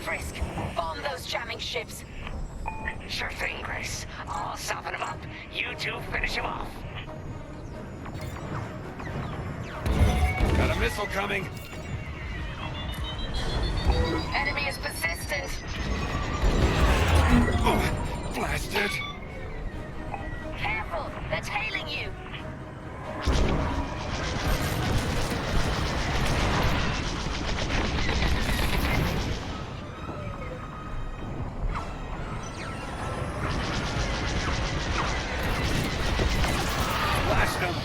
Frisk, bomb those jamming ships. Sure thing, Grace. I'll soften him up. You two finish him off. Got a missile coming. Enemy is persistent. Oh, blasted. Careful, they're tailing you. Blast him.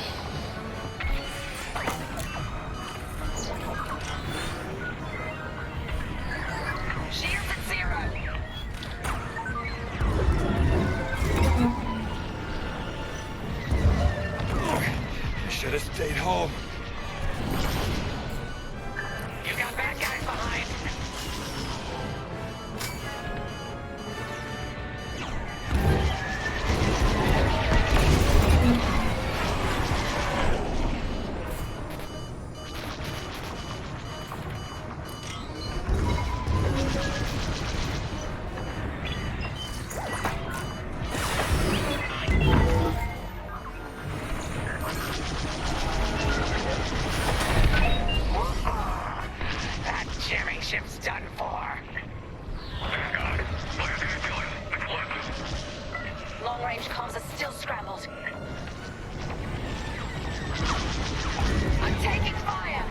Shields at zero. You should have stayed home. You got bad guys behind. That jamming ship's done for. Long-range comms are still scrambled. I'm taking fire.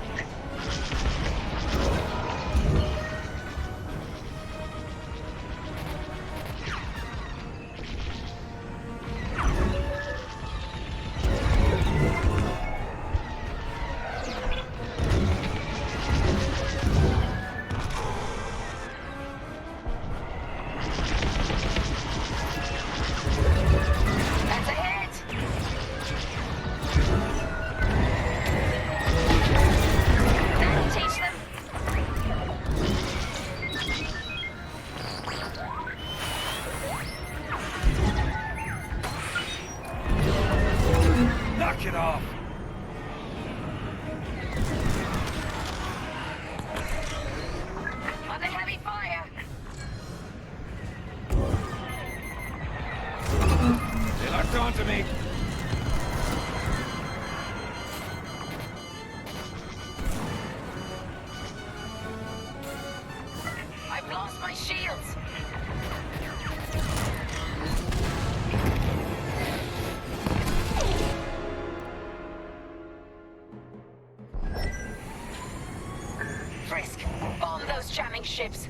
That's a hit. That'll teach them. Knock it off. Under heavy fire. They locked onto me. I've lost my shields. Frisk, bomb those jamming ships.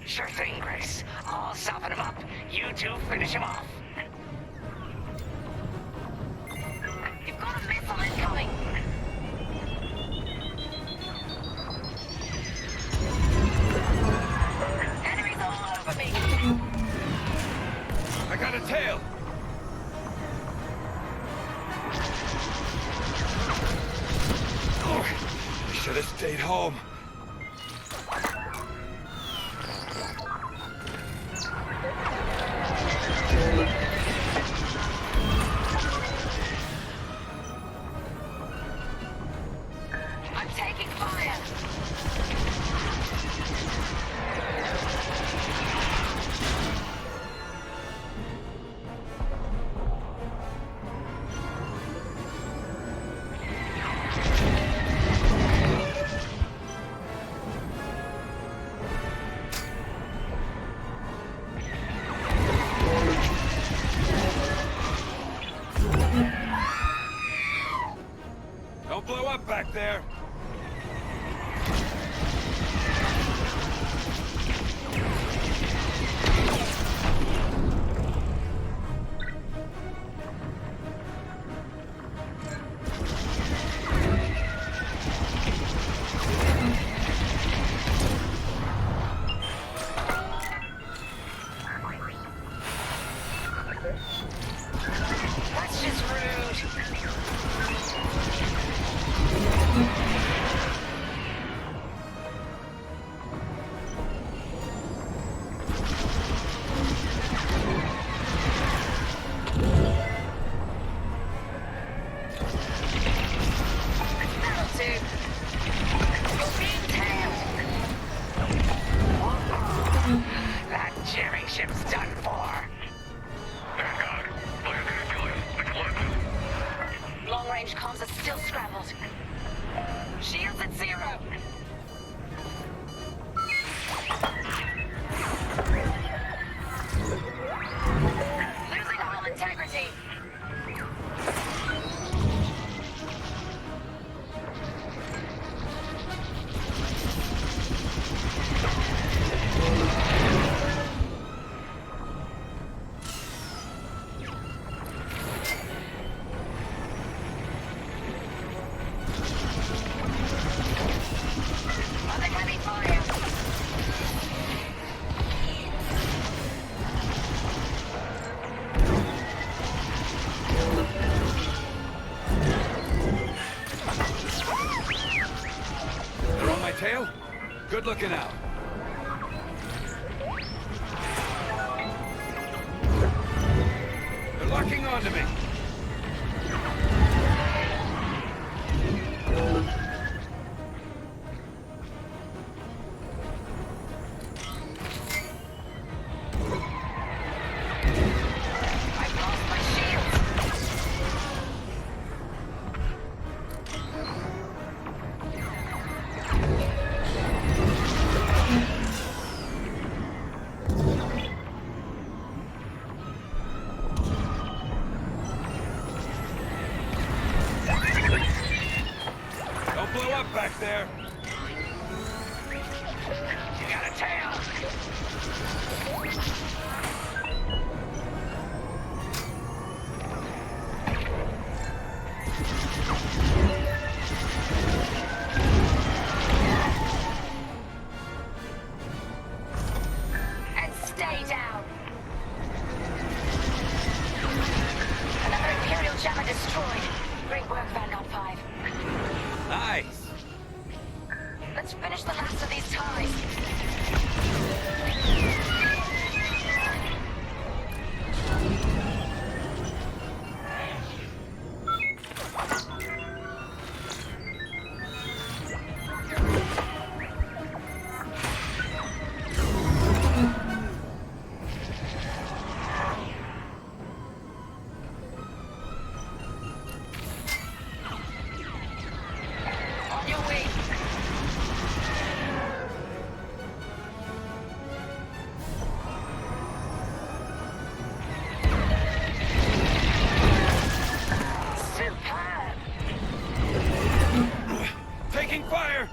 Sure thing, Grace. I'll soften him up. You two finish him off. You've got a missile incoming. Enemies all over me. I got a tail. Oh, you should have stayed home. back there. That's just rude. That'll do. You're being tailed. That jamming ship's done for. Long-range comms are still scrambled. Shields at 0. Losing hull integrity. Under heavy fire. They're on my tail? Good looking out. They're locking onto me. I've lost my shields. Don't blow up back there. You got a tail. And stay down. Another Imperial jammer destroyed. Great work, Vanguard 5. Nice. Let's finish the last of these ties. On your way. Superb. Taking fire.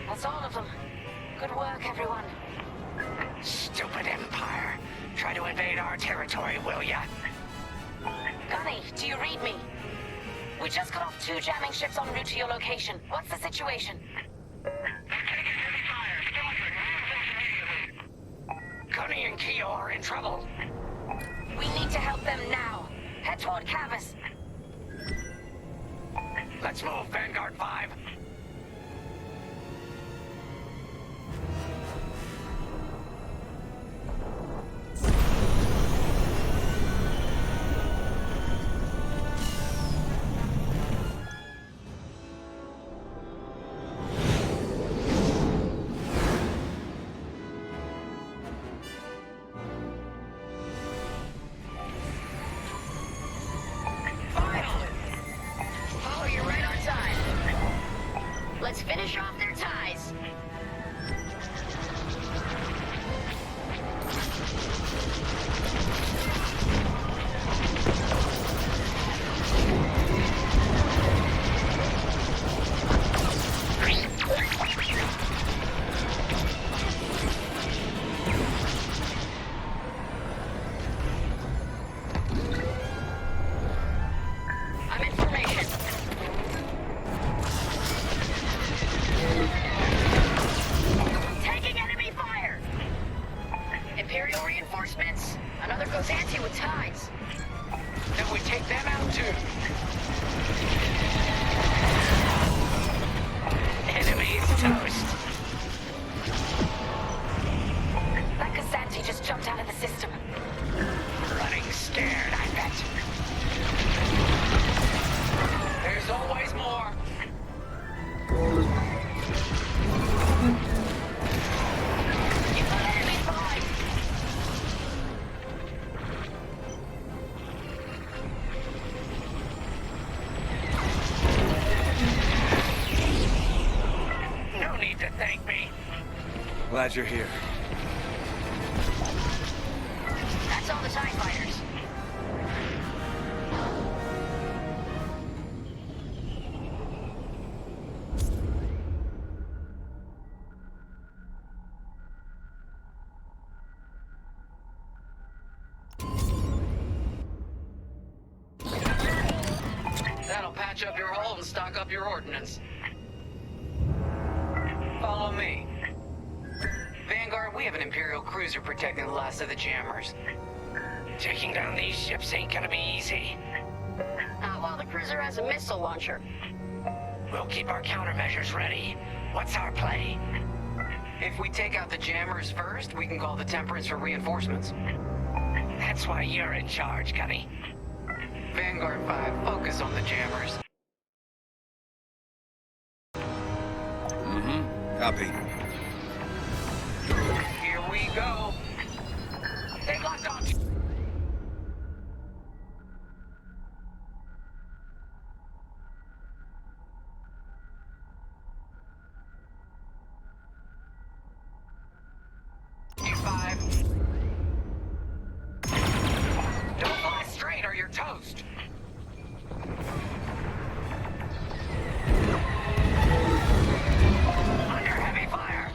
That's all of them. Good work, everyone. Stupid Empire. Try to invade our territory, will ya? Gunny, do you read me? We just cut off 2 jamming ships en route to your location. What's the situation? Gunny and Keo are in trouble. We need to help them now. Head toward Cavus. Let's move, Vanguard 5. Let's finish off their ties. Glad you're here. That's all the TIE fighters. That'll patch up your hull and stock up your ordnance. Follow me. Vanguard, we have an Imperial cruiser protecting the last of the jammers. Taking down these ships ain't gonna be easy. Not while the cruiser has a missile launcher. We'll keep our countermeasures ready. What's our play? If we take out the jammers first, we can call the Temperance for reinforcements. That's why you're in charge, Gunny. Vanguard 5, focus on the jammers. Copy. Here we go. They locked on. D5. Don't fly straight or you're toast. Under heavy fire.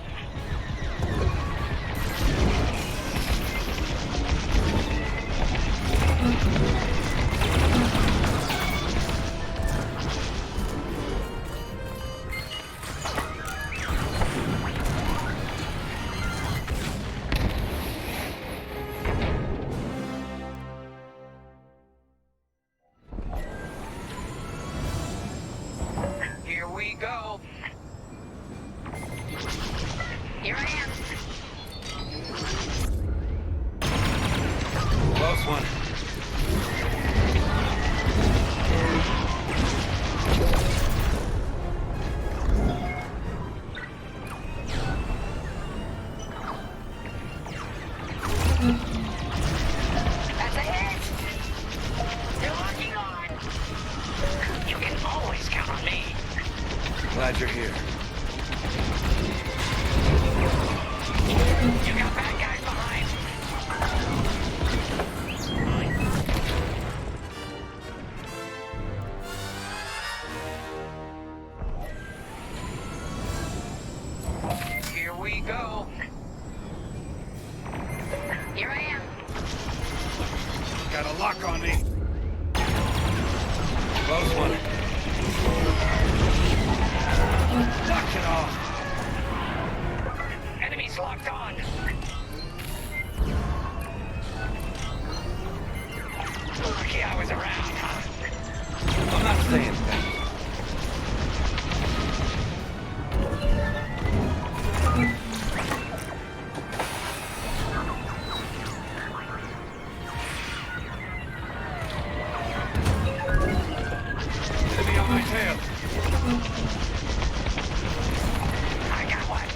Here we go. Here I am. Close one. That's a hit. You're locking on. You can always count on me. Glad you're here. You got bad guys behind. Here we go. Here I am. Got a lock on me. Close one. Knock it off. Enemies locked on. Lucky I was around, huh? I'm not saying that. Enemy on my tail. I got one.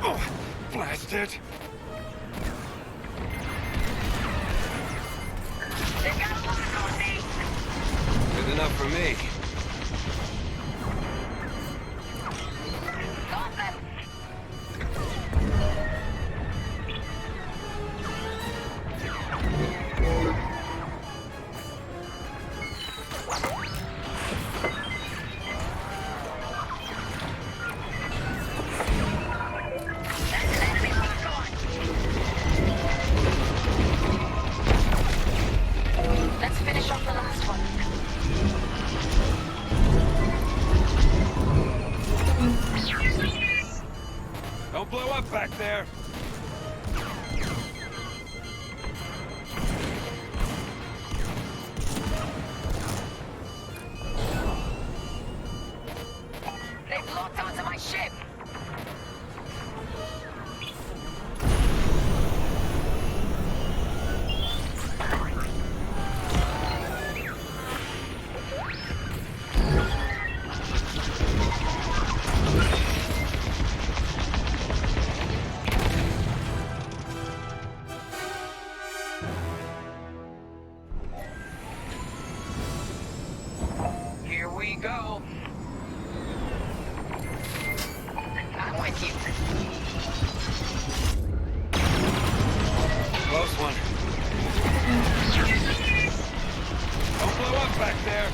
Oh, blast it. They got a lock on me. Good enough for me. Got them. That's an enemy lock on. Let's finish off the last one. Don't blow up back there. They've locked onto my ship. go. I'm with you. Close one. Don't blow up back there.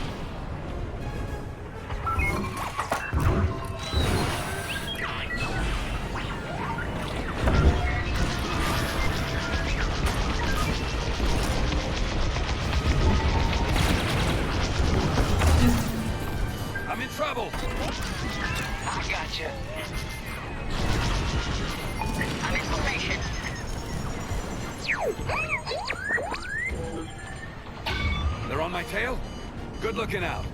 I'm in trouble. I gotcha. I'm in formation. They're on my tail? Good looking out.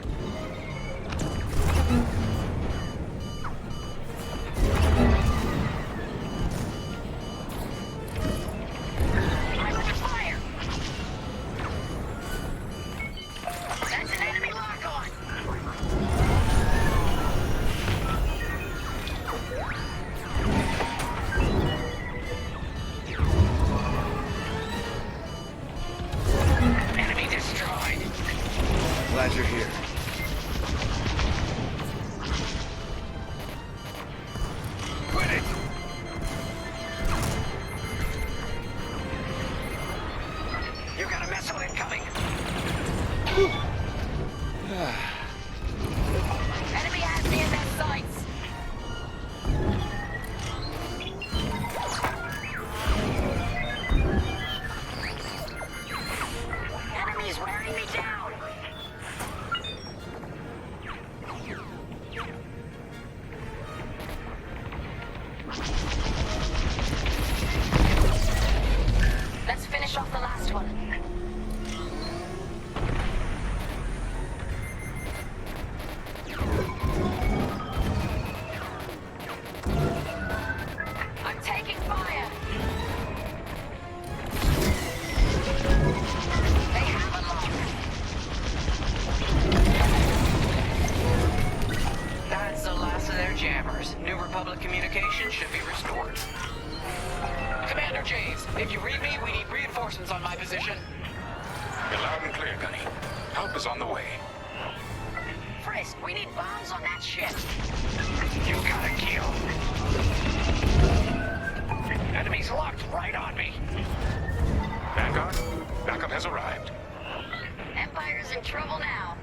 I'm under fire. That's an enemy lock-on. Enemy destroyed. Glad you're here. Quit it! You got a missile incoming. Enemy has me in their sights. Enemy's wearing me down. Let's finish off the last one. I'm taking fire. They have a lock. That's the last of their jammers. New Republic communication should be restored. Commander James, if you read me, we need reinforcements on my position. You're loud and clear, Gunny. Help is on the way. Frisk, we need bombs on that ship. You got a kill. Enemies locked right on me. Vanguard, backup has arrived. Empire's in trouble now.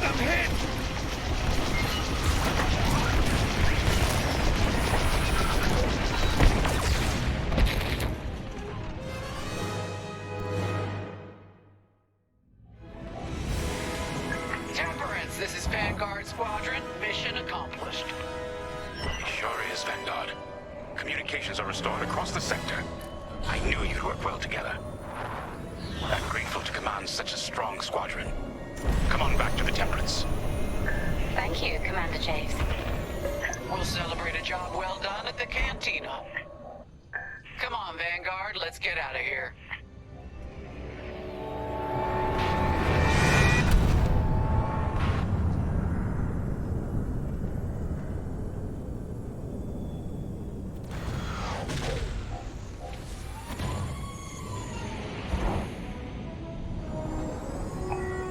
I'm hit! Temperance, this is Vanguard Squadron. Mission accomplished. It sure is, Vanguard. Communications are restored across the sector. I knew you'd work well together. I'm grateful to command such a strong squadron. Come on back to the Temperance. Thank you, Commander James. We'll celebrate a job well done at the cantina. Come on, Vanguard, let's get out of here.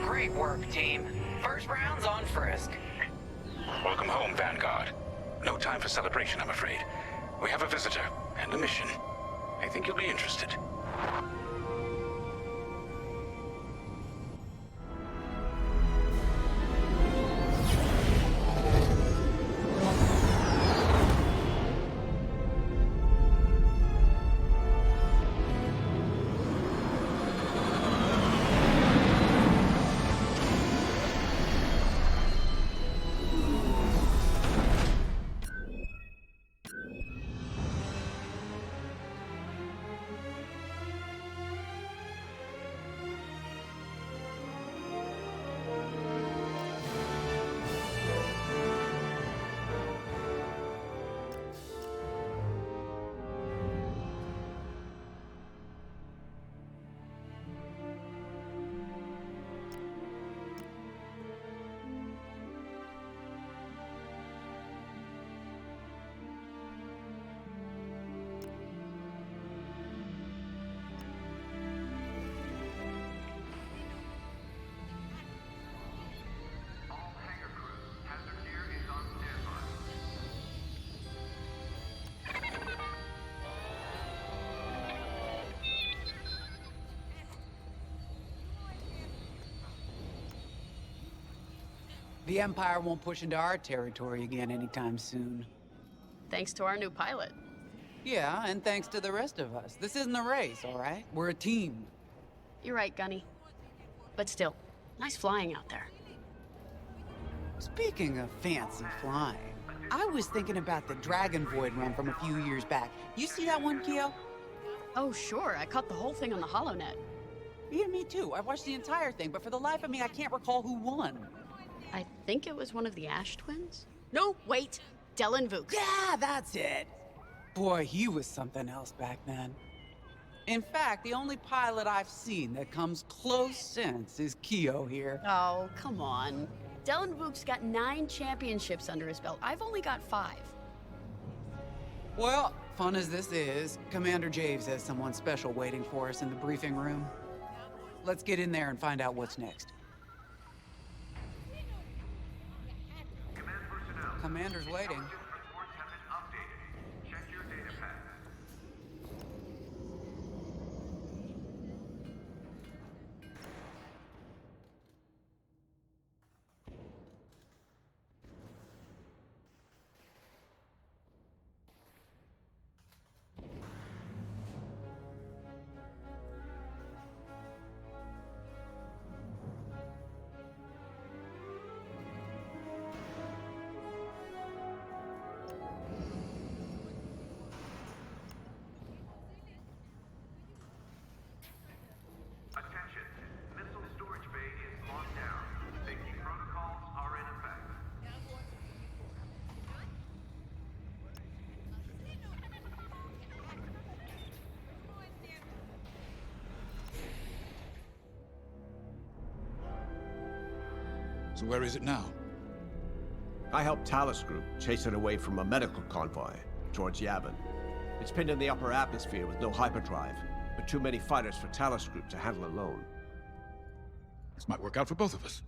Great work, team. First round's on Frisk. Welcome home, Vanguard. No time for celebration, I'm afraid. We have a visitor and a mission. I think you'll be interested. The Empire won't push into our territory again anytime soon. Thanks to our new pilot. Yeah, and thanks to the rest of us. This isn't a race, all right? We're a team. You're right, Gunny. But still, nice flying out there. Speaking of fancy flying, I was thinking about the Dragon Void run from a few years back. You see that one, Keo? Oh, sure. I caught the whole thing on the HoloNet. Yeah, me too. I watched the entire thing, but for the life of me, I can't recall who won. I think it was one of the Ash twins? No, wait. Dylan Vooks. Yeah, that's it. Boy, he was something else back then. In fact, the only pilot I've seen that comes close since is Keo here. Oh, come on. Dylan Vooks got 9 championships under his belt. I've only got 5. Well, fun as this is, Commander Javes has someone special waiting for us in the briefing room. Let's get in there and find out what's next. Commander's waiting. So where is it now? I helped Talus Group chase it away from a medical convoy towards Yavin. It's pinned in the upper atmosphere with no hyperdrive, but too many fighters for Talus Group to handle alone. This might work out for both of us.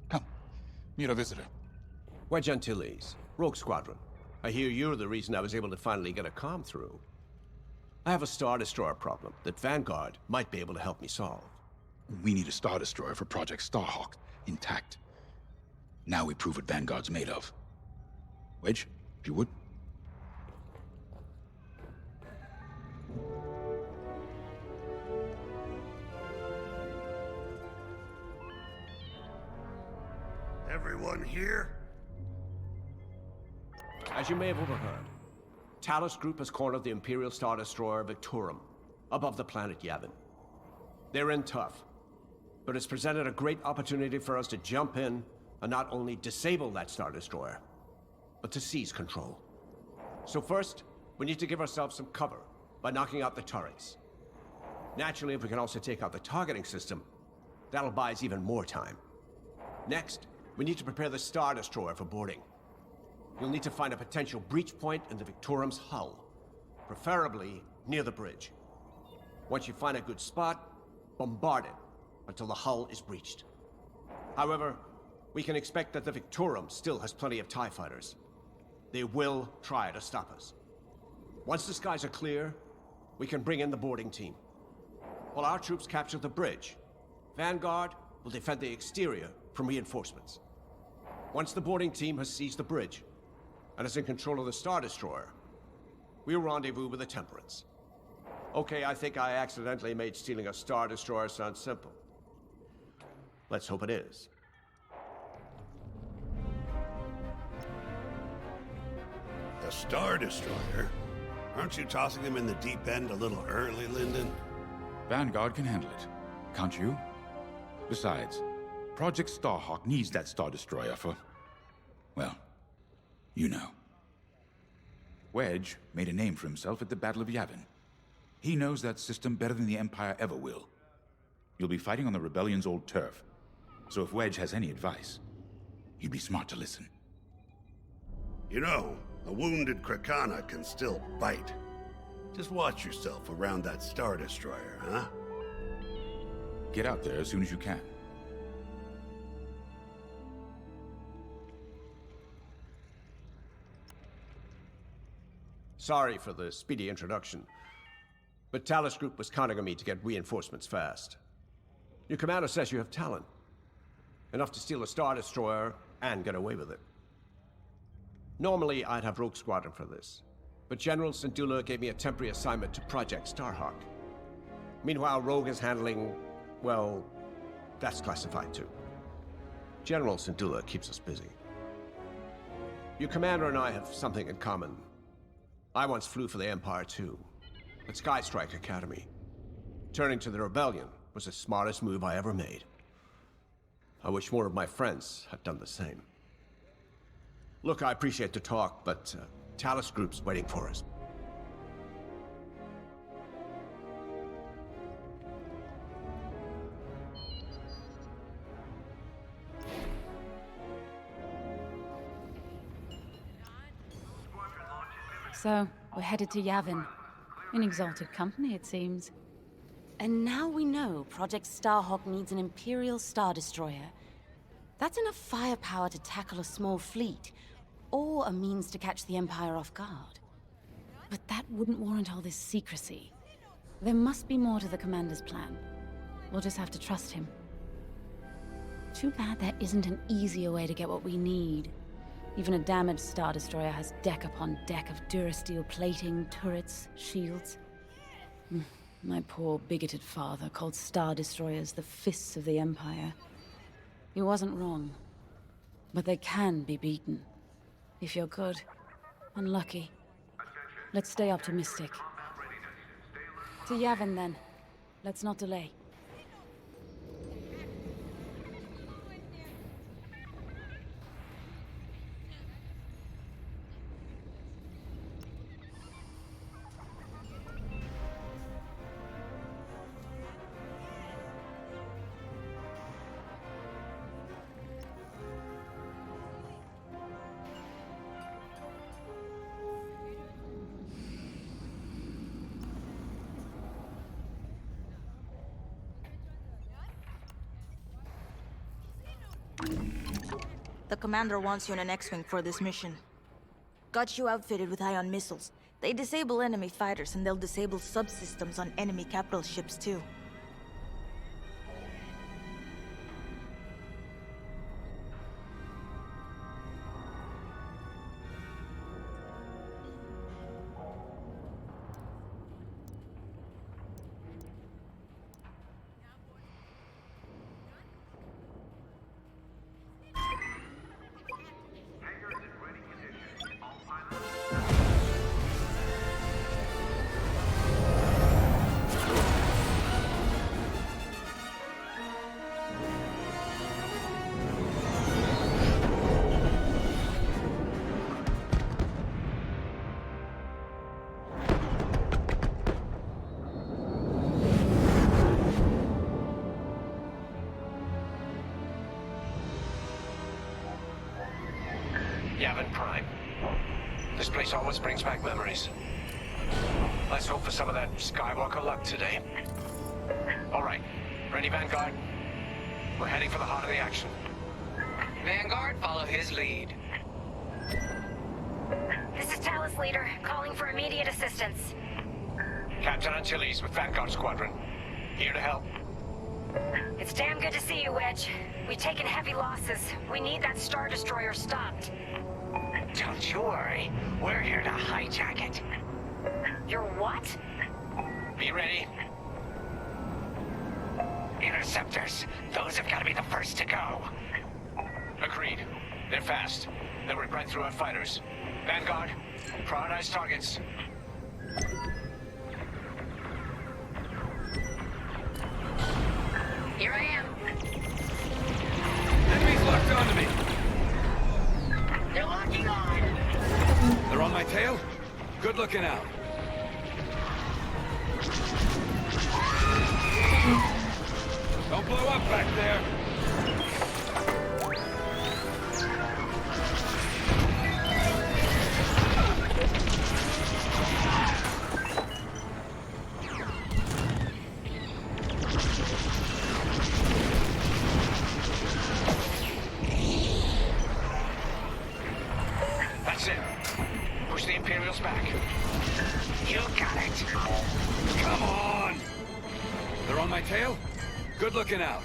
Come, meet our visitor. Wedge Antilles, Rogue Squadron. I hear you're the reason I was able to finally get a comm through. I have a Star Destroyer problem that Vanguard might be able to help me solve. We need a Star Destroyer for Project Starhawk, intact. Now we prove what Vanguard's made of. Wedge, if you would. Everyone here? As you may have overheard, Talus Group has cornered the Imperial Star Destroyer Victorum above the planet Yavin. They're in tough, but it's presented a great opportunity for us to jump in and not only disable that Star Destroyer, but to seize control. So first, we need to give ourselves some cover by knocking out the turrets. Naturally, if we can also take out the targeting system, that'll buy us even more time. Next, we need to prepare the Star Destroyer for boarding. You'll need to find a potential breach point in the Victorum's hull, preferably near the bridge. Once you find a good spot, bombard it until the hull is breached. However, we can expect that the Victorum still has plenty of TIE fighters. They will try to stop us. Once the skies are clear, we can bring in the boarding team. While our troops capture the bridge, Vanguard will defend the exterior from reinforcements. Once the boarding team has seized the bridge and is in control of the Star Destroyer, we'll rendezvous with the Temperance. Okay, I think I accidentally made stealing a Star Destroyer sound simple. Let's hope it is. A Star Destroyer? Aren't you tossing them in the deep end a little early, Lyndon? Vanguard can handle it. Can't you? Besides, Project Starhawk needs that Star Destroyer for... well, you know. Wedge made a name for himself at the Battle of Yavin. He knows that system better than the Empire ever will. You'll be fighting on the Rebellion's old turf, so if Wedge has any advice, he'd be smart to listen. You know, a wounded Krakana can still bite. Just watch yourself around that Star Destroyer, huh? Get out there as soon as you can. Sorry for the speedy introduction, but Talus Group was counting on me to get reinforcements fast. Your commander says you have talent. Enough to steal a Star Destroyer and get away with it. Normally, I'd have Rogue Squadron for this, but General Syndulla gave me a temporary assignment to Project Starhawk. Meanwhile, Rogue is handling, well, that's classified too. General Syndulla keeps us busy. Your commander and I have something in common. I once flew for the Empire too, at Skystrike Academy. Turning to the Rebellion was the smartest move I ever made. I wish more of my friends had done the same. Look, I appreciate the talk, but Talos Group's waiting for us. So, we're headed to Yavin. In exalted company, it seems. And now we know Project Starhawk needs an Imperial Star Destroyer. That's enough firepower to tackle a small fleet, or a means to catch the Empire off guard. But that wouldn't warrant all this secrecy. There must be more to the Commander's plan. We'll just have to trust him. Too bad there isn't an easier way to get what we need. Even a damaged Star Destroyer has deck upon deck of Durasteel plating, turrets, shields. My poor, bigoted father called Star Destroyers the fists of the Empire. He wasn't wrong. But they can be beaten. If you're good and lucky. Let's stay optimistic. To Yavin, then. Let's not delay. The commander wants you in an X-Wing for this mission. Got you outfitted with ion missiles. They disable enemy fighters, and they'll disable subsystems on enemy capital ships too. Yavin Prime. This place always brings back memories. Let's hope for some of that Skywalker luck today. All right, ready, Vanguard? We're heading for the heart of the action. Vanguard, follow his lead. This is Talos Leader, calling for immediate assistance. Captain Antilles with Vanguard Squadron. Here to help. It's damn good to see you, Wedge. We've taken heavy losses. We need that Star Destroyer stopped. Don't you worry. We're here to hijack it. You're what? Be ready. Interceptors. Those have got to be the first to go. Agreed. They're fast. They'll rip right through our fighters. Vanguard, prioritize targets. Here I am. Enemies locked onto me. They're locking on. They're on my tail? Good looking out. Don't blow up back there. That's it. Push the Imperials back. You got it. Come on! They're on my tail? Good looking out.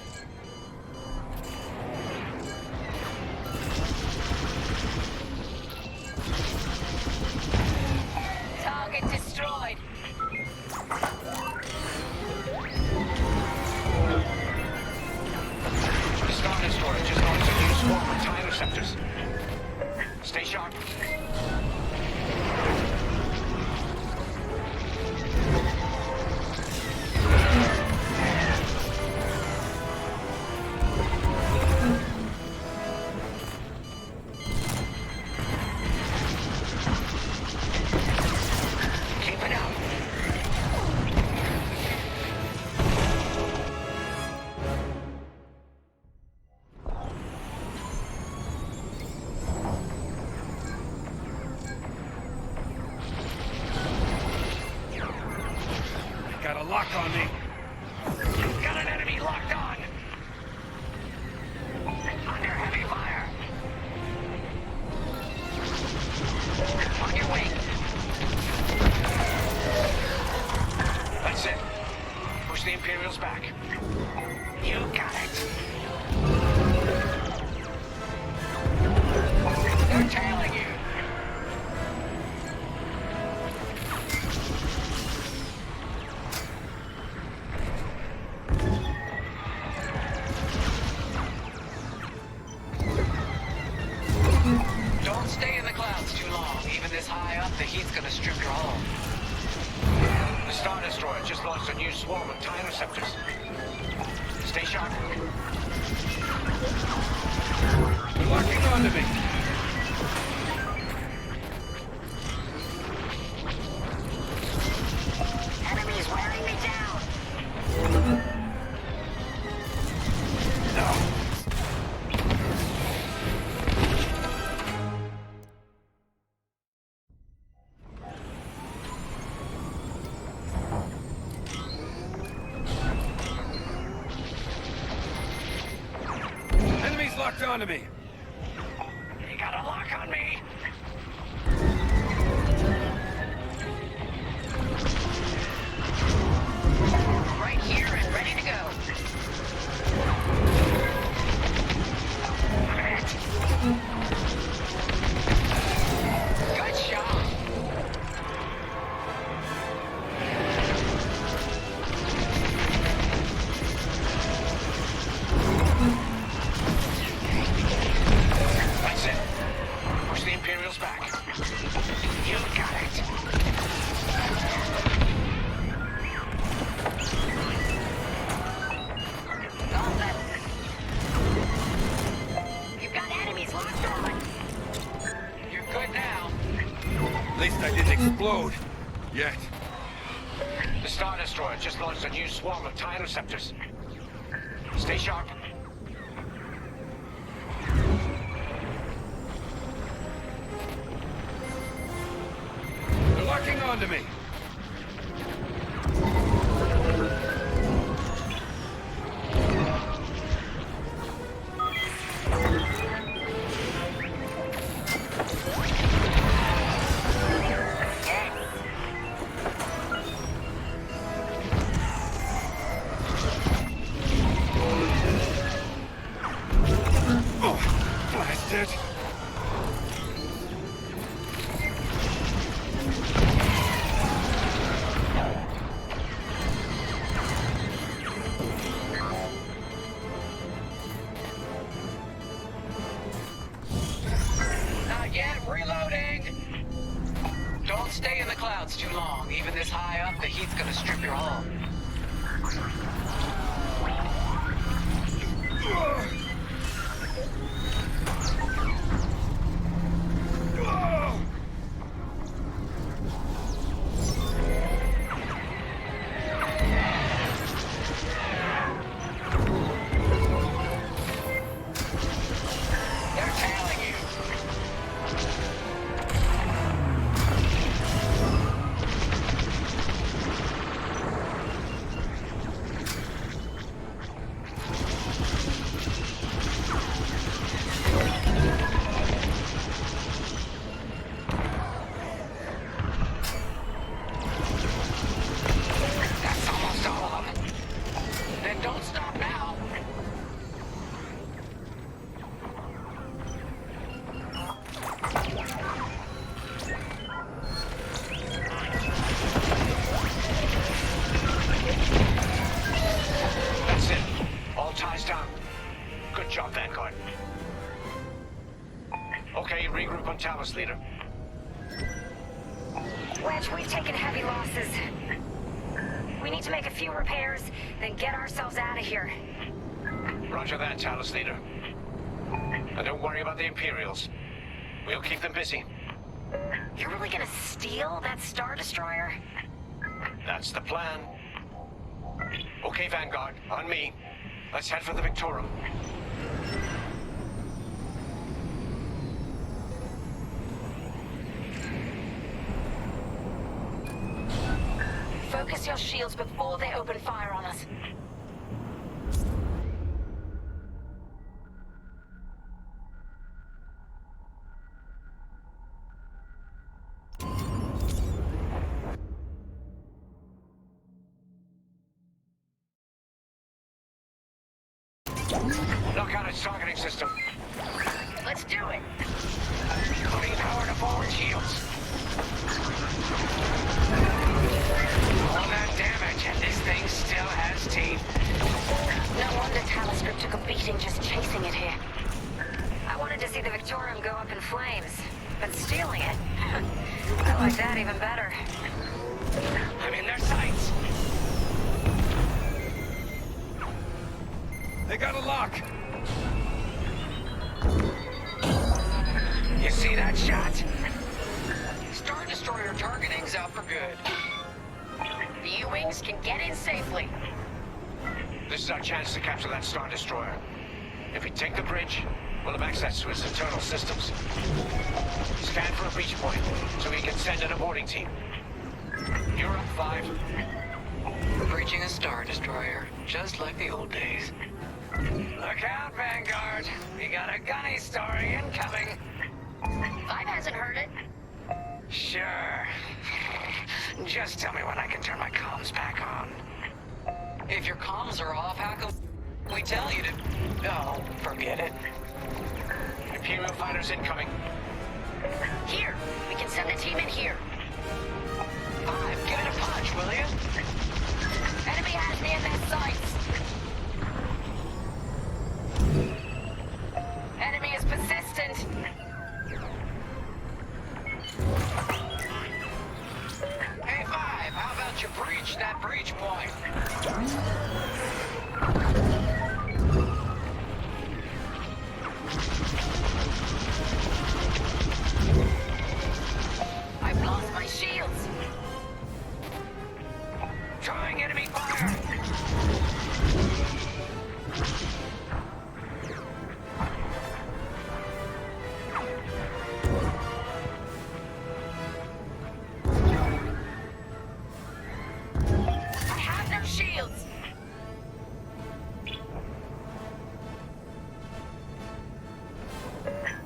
Target destroyed. The Star Destroyer just launched a new swarm of TIE interceptors. Stay sharp. Keep it up. Got a lock on me. Got an enemy locked on. Under heavy fire. On your wing. That's it. Push the Imperials back. You got it. They're tailing you. Don't stay in the clouds too long. Even this high up, the heat's gonna strip your hull. The Star Destroyer just launched a new swarm of TIE interceptors. Stay sharp. They're locking onto me. Enemies wearing me down. Enemies locked onto me. You got a lock on me. Right here and ready to go. Good shot. That's it. Push the Imperials back. You got it. Gauntlet. You've got enemies locked on. You're good now. At least I didn't explode. Yet. The Star Destroyer just launched a new swarm of TIE interceptors. Stay sharp. They're locking onto me. Oh, blast it. Not yet. Reloading. Don't stay in the clouds too long. Even this high up, the heat's gonna strip your hull. They're tailing you. regroup on Talos, leader. Wedge, we've taken heavy losses. We need to make a few repairs, then get ourselves out of here. Roger that, Talos, leader. And don't worry about the Imperials. We'll keep them busy. You're really gonna steal that Star Destroyer? That's the plan. Okay, Vanguard, on me. Let's head for the Victorum. Focus your shields before they open fire on us. Knock out its targeting system. Let's do it. Putting power to forward shields. All that damage, and this thing still has teeth. No wonder Talos Group took a beating just chasing it here. I wanted to see the Victorium go up in flames, but stealing it, I like that even better. I'm in their sights. They got a lock. You see that shot? Star Destroyer targeting's out for good. The U-Wings can get in safely. This is our chance to capture that Star Destroyer. If we take the bridge, we'll have access to its internal systems. Scan for a breach point, so we can send an aborting team. You're up, 5. Breaching a Star Destroyer, just like the old days. Look out, Vanguard. We got a gunny story incoming. 5 hasn't heard it. Sure. Just tell me when I can turn my comms back on. If your comms are off, how come we tell you to... Oh, forget it. Imperial fighters incoming. Here, we can send the team in here. 5, give it a punch, will you? Enemy has me in their sights. Enemy is persistent. Hey, 5, how about you breach that breach point? I've lost my shields. Trying enemy fire. I have no shields.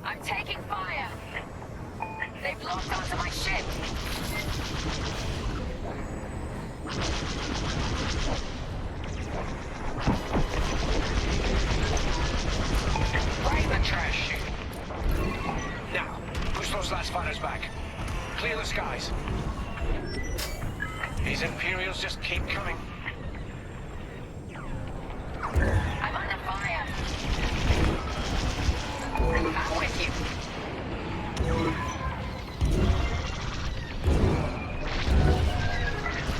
I'm taking fire. They've locked onto my ship. Right in the trash chute. Now, push those last fighters back. Clear the skies. These Imperials just keep coming. I'm under fire. I'm with you.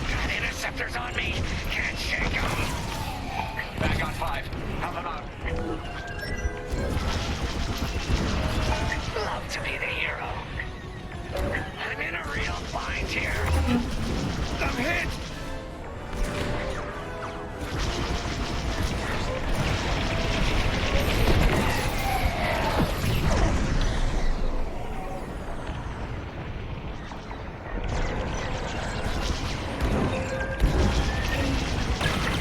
Got interceptors on me. Can't shake them. Back on 5. Help them out. Love to be the hero. I'm in a real bind here. I'm hit.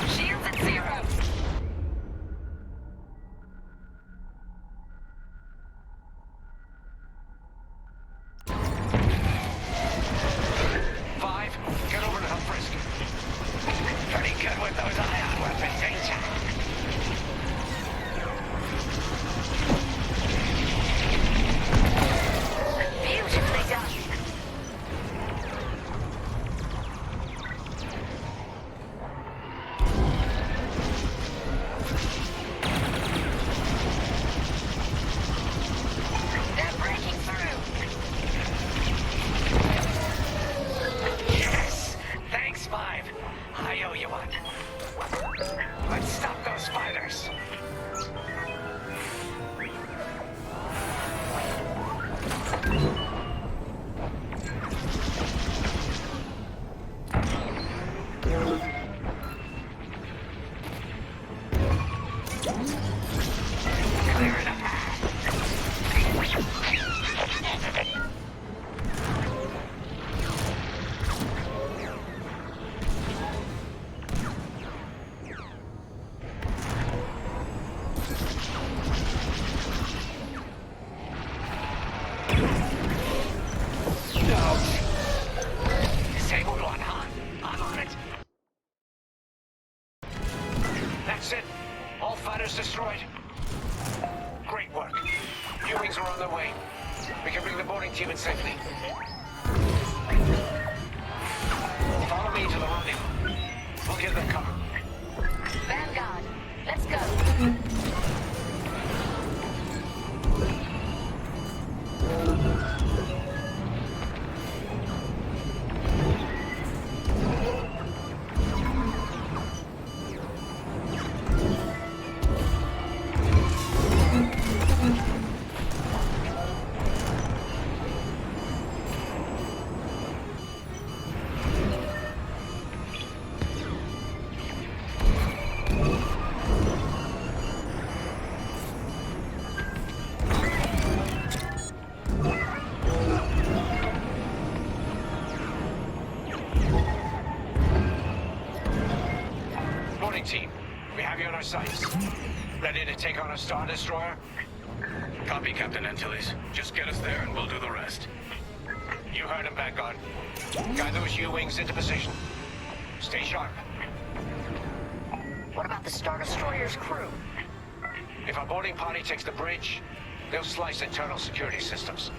Shields at 0. Get over to help Frisk. Pretty good with those ion weapons, ain't ya? Beautifully done. They're breaking through. you what. Let's stop those fighters. Disabled one, huh? I'm on it. That's it. All fighters destroyed. Great work. U-wings are on their way. We can bring the boarding team in safely. Follow me to the rendezvous. We'll give them cover. Vanguard, let's go. Team, we have you on our sights. Ready to take on a Star Destroyer? Copy, Captain Antilles. Just get us there and we'll do the rest. You heard him, Vanguard. Guide those U-wings into position. Stay sharp. What about the Star Destroyer's crew? If our boarding party takes the bridge, they'll slice internal security systems.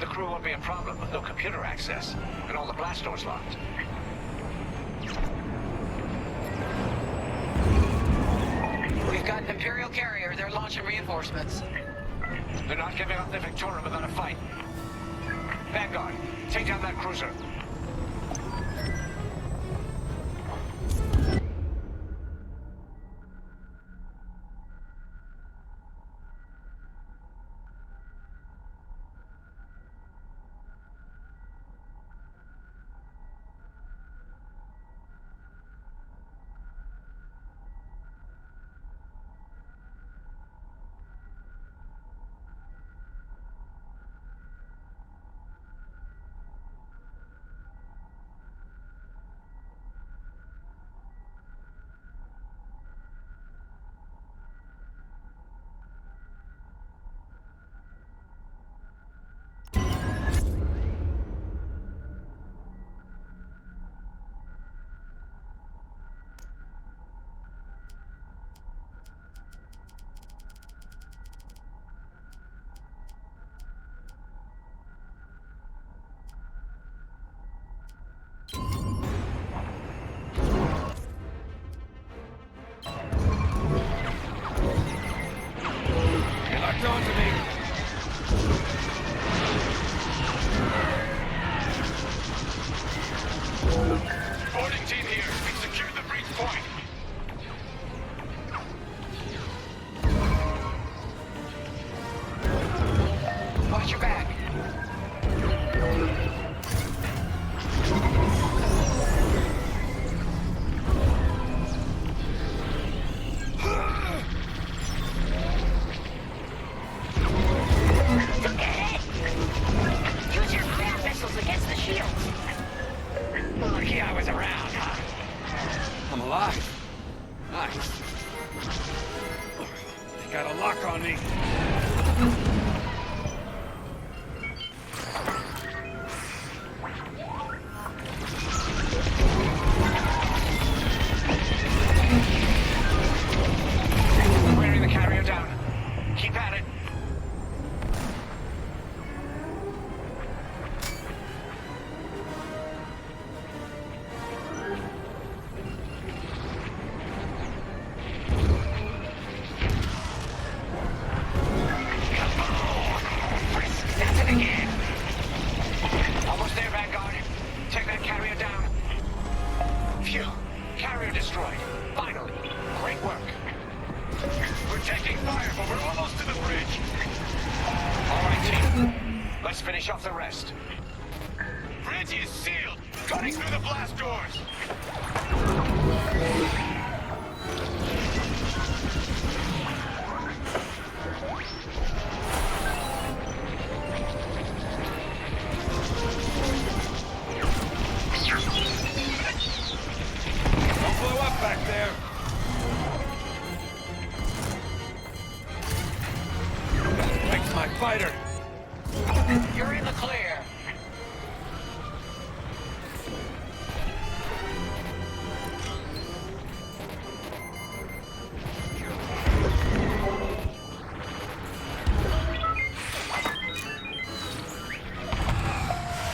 The crew won't be a problem with no computer access and all the blast doors locked. We've got an Imperial carrier. They're launching reinforcements. They're not giving up the Victorum without a fight. Vanguard, take down that cruiser. Boarding team here. We've secured the breach point. Watch your back. Use your ground missiles against the shields. Lucky I was around, huh? I'm alive. Nice. They got a lock on me. Wearing the carrier down. Keep at it. Come on. Carrier destroyed. Finally. Great work. We're taking fire, but we're almost to the bridge. All right, team. Let's finish off the rest. Bridge is sealed. Cutting through the blast doors. Don't blow up back there. Thanks, my fighter. You're in the clear.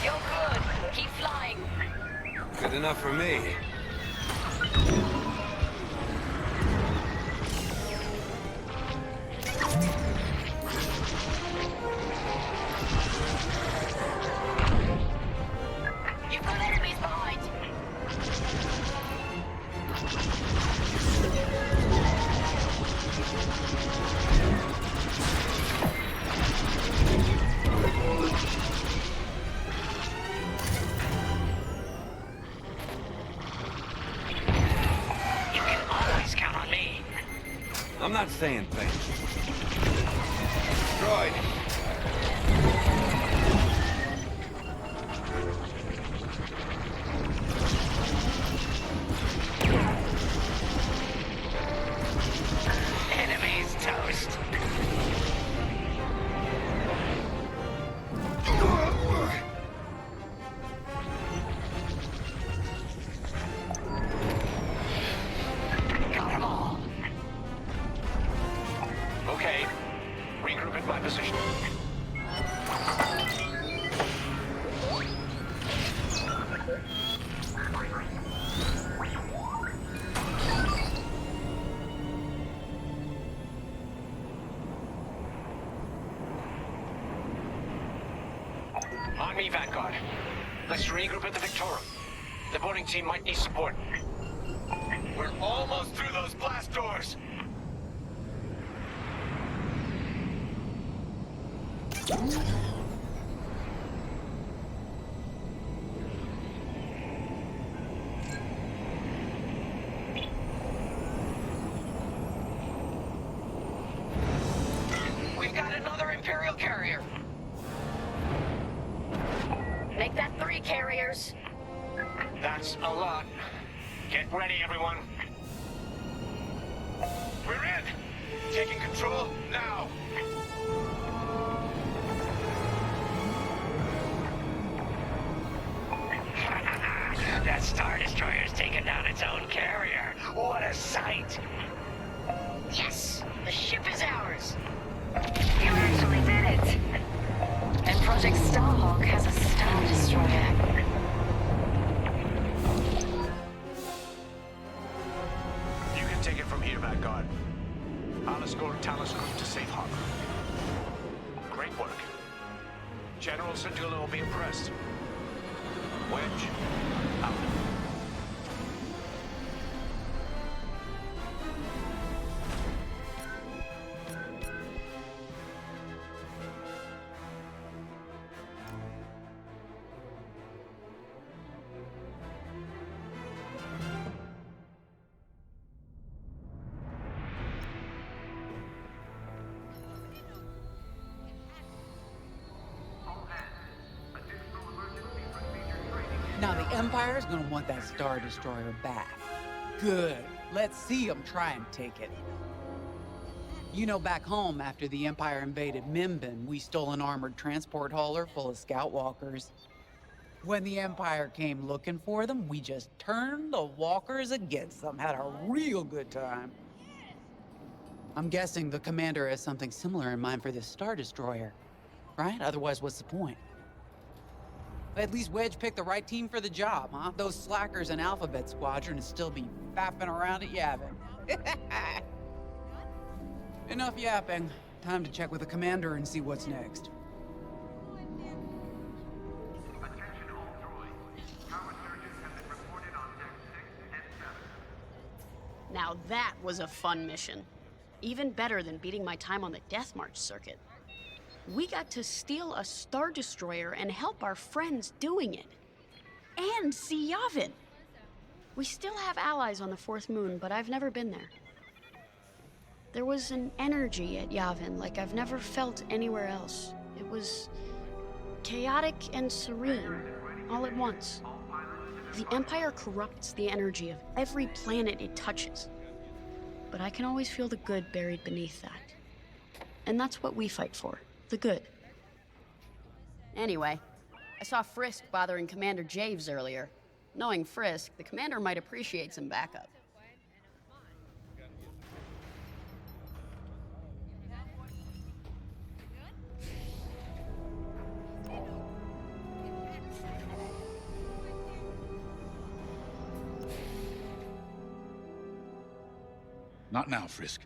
You're good. Keep flying. Good enough for me. You've got enemies behind. You can always count on me. I'm not saying things. Destroyed. Enemies toast. Got 'em all. Okay. Regroup at my position. On me, Vanguard. Let's regroup at the Victorum. The boarding team might need support. We're almost through those blast doors. We've got another Imperial carrier. Make that 3 carriers. That's a lot. Get ready, everyone. We're in. Taking control now. That Star Destroyer's taken down its own carrier. What a sight. Yes, the ship is ours. You actually did it. And Project Starhawk has a Star Destroyer. You can take it from here, Vanguard. I'll escort Talos Group to safe harbor. Great work. General Cintula will be impressed. Wedge, out. Now the Empire's gonna want that Star Destroyer back. Good. Let's see them try and take it. You know, back home, after the Empire invaded Mimbin, we stole an armored transport hauler full of scout walkers. When the Empire came looking for them, we just turned the walkers against them. Had a real good time. I'm guessing the commander has something similar in mind for this Star Destroyer, right? Otherwise, what's the point? At least Wedge picked the right team for the job, huh? Those slackers in Alphabet Squadron would still be fapping around at Yavin. Enough yapping. Time to check with the commander and see what's next. Now that was a fun mission. Even better than beating my time on the Death March circuit. We got to steal a Star Destroyer and help our friends doing it. And see Yavin. We still have allies on the Fourth Moon, but I've never been there. There was an energy at Yavin like I've never felt anywhere else. It was chaotic and serene, all at once. The Empire corrupts the energy of every planet it touches. But I can always feel the good buried beneath that. And that's what we fight for, the good. Anyway, I saw Frisk bothering Commander Javes earlier. Knowing Frisk, the commander might appreciate some backup. Not now, Frisk.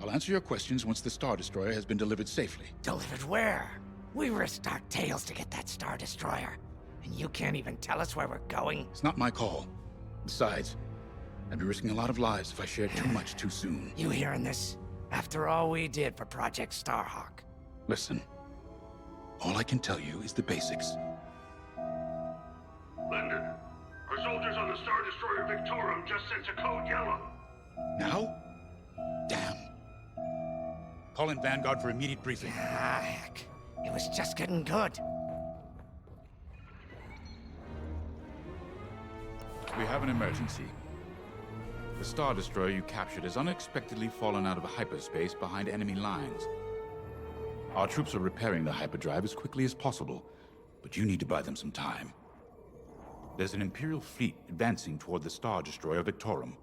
I'll answer your questions once the Star Destroyer has been delivered safely. Delivered where? We risked our tails to get that Star Destroyer. And you can't even tell us where we're going? It's not my call. Besides, I'd be risking a lot of lives if I shared too much too soon. You hearing this? After all we did for Project Starhawk. Listen, all I can tell you is the basics. Lyndon, our soldiers on the Star Destroyer Victorum just sent a code yellow. Now? Damn. Call in Vanguard for immediate briefing. Ah, heck. It was just getting good. We have an emergency. The Star Destroyer you captured has unexpectedly fallen out of hyperspace behind enemy lines. Our troops are repairing the hyperdrive as quickly as possible, but you need to buy them some time. There's an Imperial fleet advancing toward the Star Destroyer Victorum.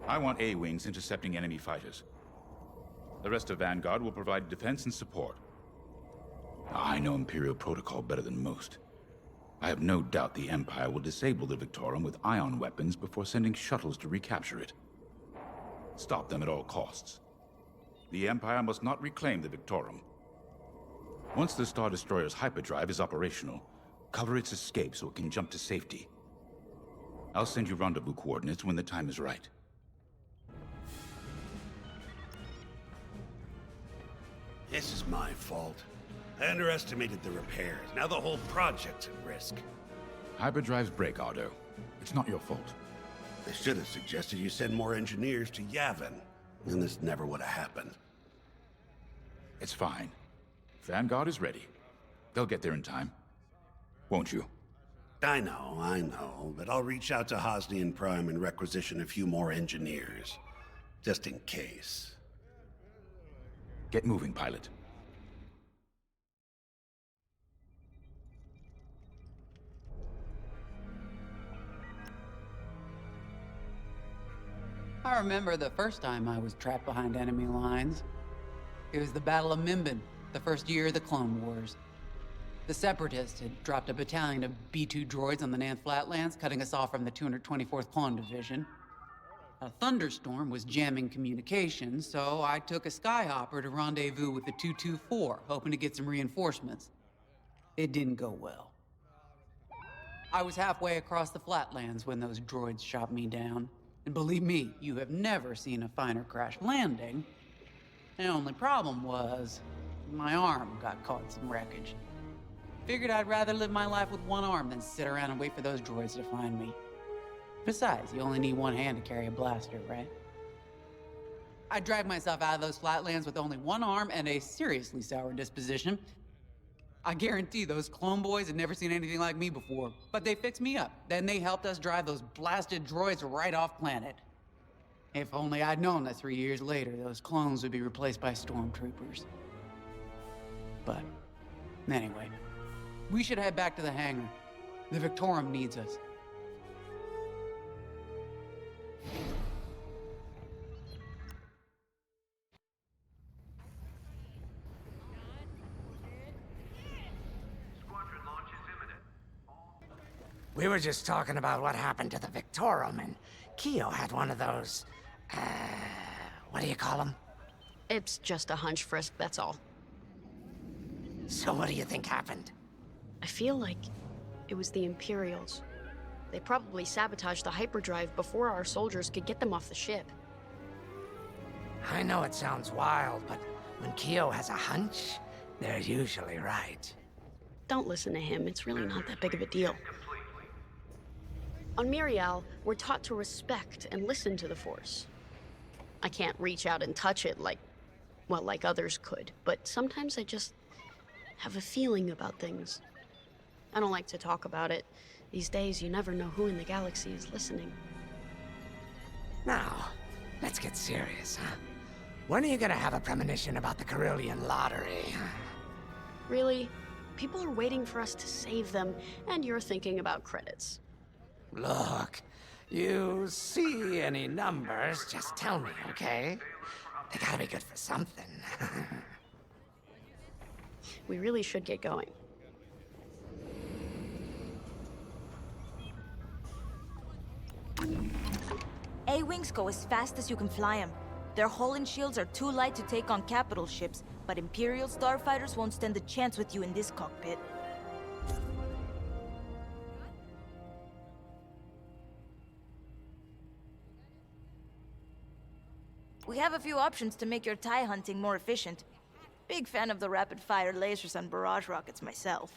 I want A-Wings intercepting enemy fighters. The rest of Vanguard will provide defense and support. I know Imperial protocol better than most. I have no doubt the Empire will disable the Victorum with ion weapons before sending shuttles to recapture it. Stop them at all costs. The Empire must not reclaim the Victorum. Once the Star Destroyer's hyperdrive is operational, cover its escape so it can jump to safety. I'll send you rendezvous coordinates when the time is right. This is my fault. I underestimated the repairs. Now the whole project's at risk. Hyperdrives break, Ardo. It's not your fault. I should have suggested you send more engineers to Yavin. Then this never would have happened. It's fine. Vanguard is ready. They'll get there in time. Won't you? I know, but I'll reach out to Hosnian Prime and requisition a few more engineers. Just in case. Get moving, pilot. I remember the first time I was trapped behind enemy lines. It was the Battle of Mimbin, the first year of the Clone Wars. The Separatists had dropped a battalion of B-2 droids on the Nant Flatlands, cutting us off from the 224th Clone Division. A thunderstorm was jamming communications, so I took a Skyhopper to rendezvous with the 224, hoping to get some reinforcements. It didn't go well. I was halfway across the Flatlands when those droids shot me down. And believe me, you have never seen a finer crash landing. The only problem was, my arm got caught in some wreckage. Figured I'd rather live my life with one arm than sit around and wait for those droids to find me. Besides, you only need one hand to carry a blaster, right? I dragged myself out of those flatlands with only one arm and a seriously sour disposition. I guarantee those clone boys had never seen anything like me before, but they fixed me up. Then they helped us drive those blasted droids right off planet. If only I'd known that 3 years later, those clones would be replaced by stormtroopers. But, anyway, we should head back to the hangar. The Victorum needs us. We were just talking about what happened to the Victorum, and Keo had one of those, what do you call them? It's just a hunch, Frisk, that's all. So what do you think happened? I feel like it was the Imperials. They probably sabotaged the hyperdrive before our soldiers could get them off the ship. I know it sounds wild, but when Keo has a hunch, they're usually right. Don't listen to him, it's really not that big of a deal. On Miriel, we're taught to respect and listen to the Force. I can't reach out and touch it like others could, but sometimes I just have a feeling about things. I don't like to talk about it. These days, you never know who in the galaxy is listening. Now, let's get serious, huh? When are you gonna have a premonition about the Carillion lottery? Really? People are waiting for us to save them, and you're thinking about credits. Look, you see any numbers, just tell me, okay? They gotta be good for something. We really should get going. A-Wings go as fast as you can fly them. Their hull and shields are too light to take on capital ships, but Imperial starfighters won't stand a chance with you in this cockpit. We have a few options to make your TIE hunting more efficient. Big fan of the rapid-fire lasers and barrage rockets myself.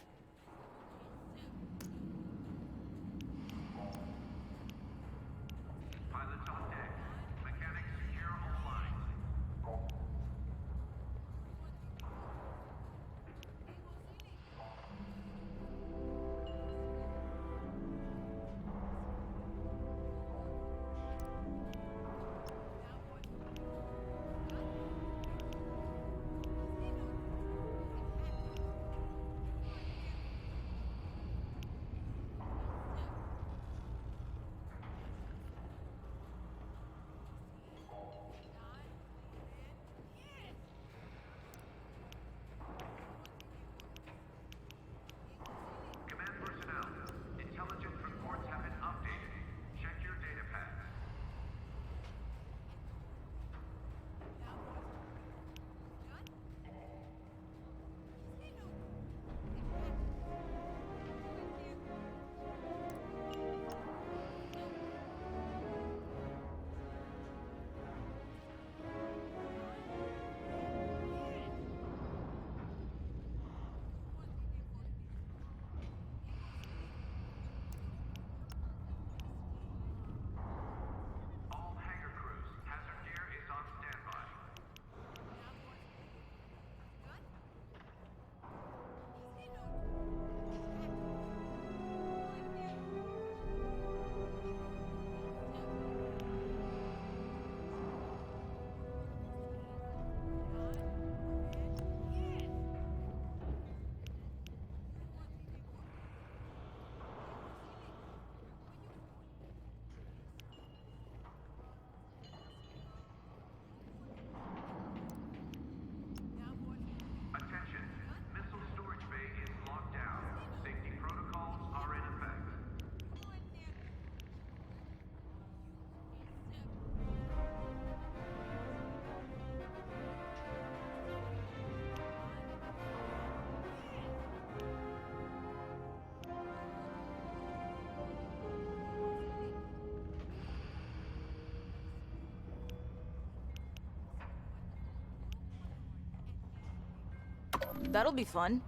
That'll be fun.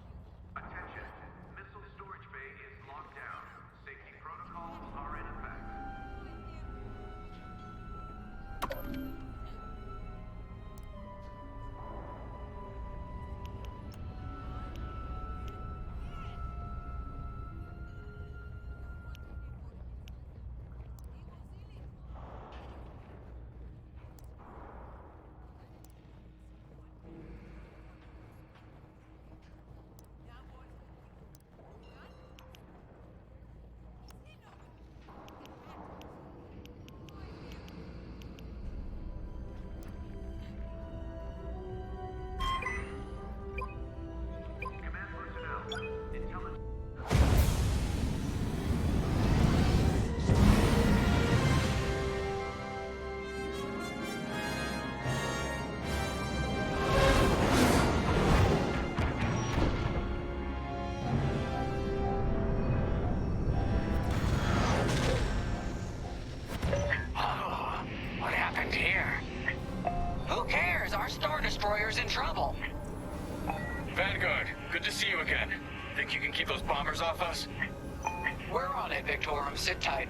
Attention. Missile storage bay is locked down. Safety protocols are in effect. Empire's in trouble. Vanguard, good to see you again. Think you can keep those bombers off us? We're on it, Victorum. Sit tight.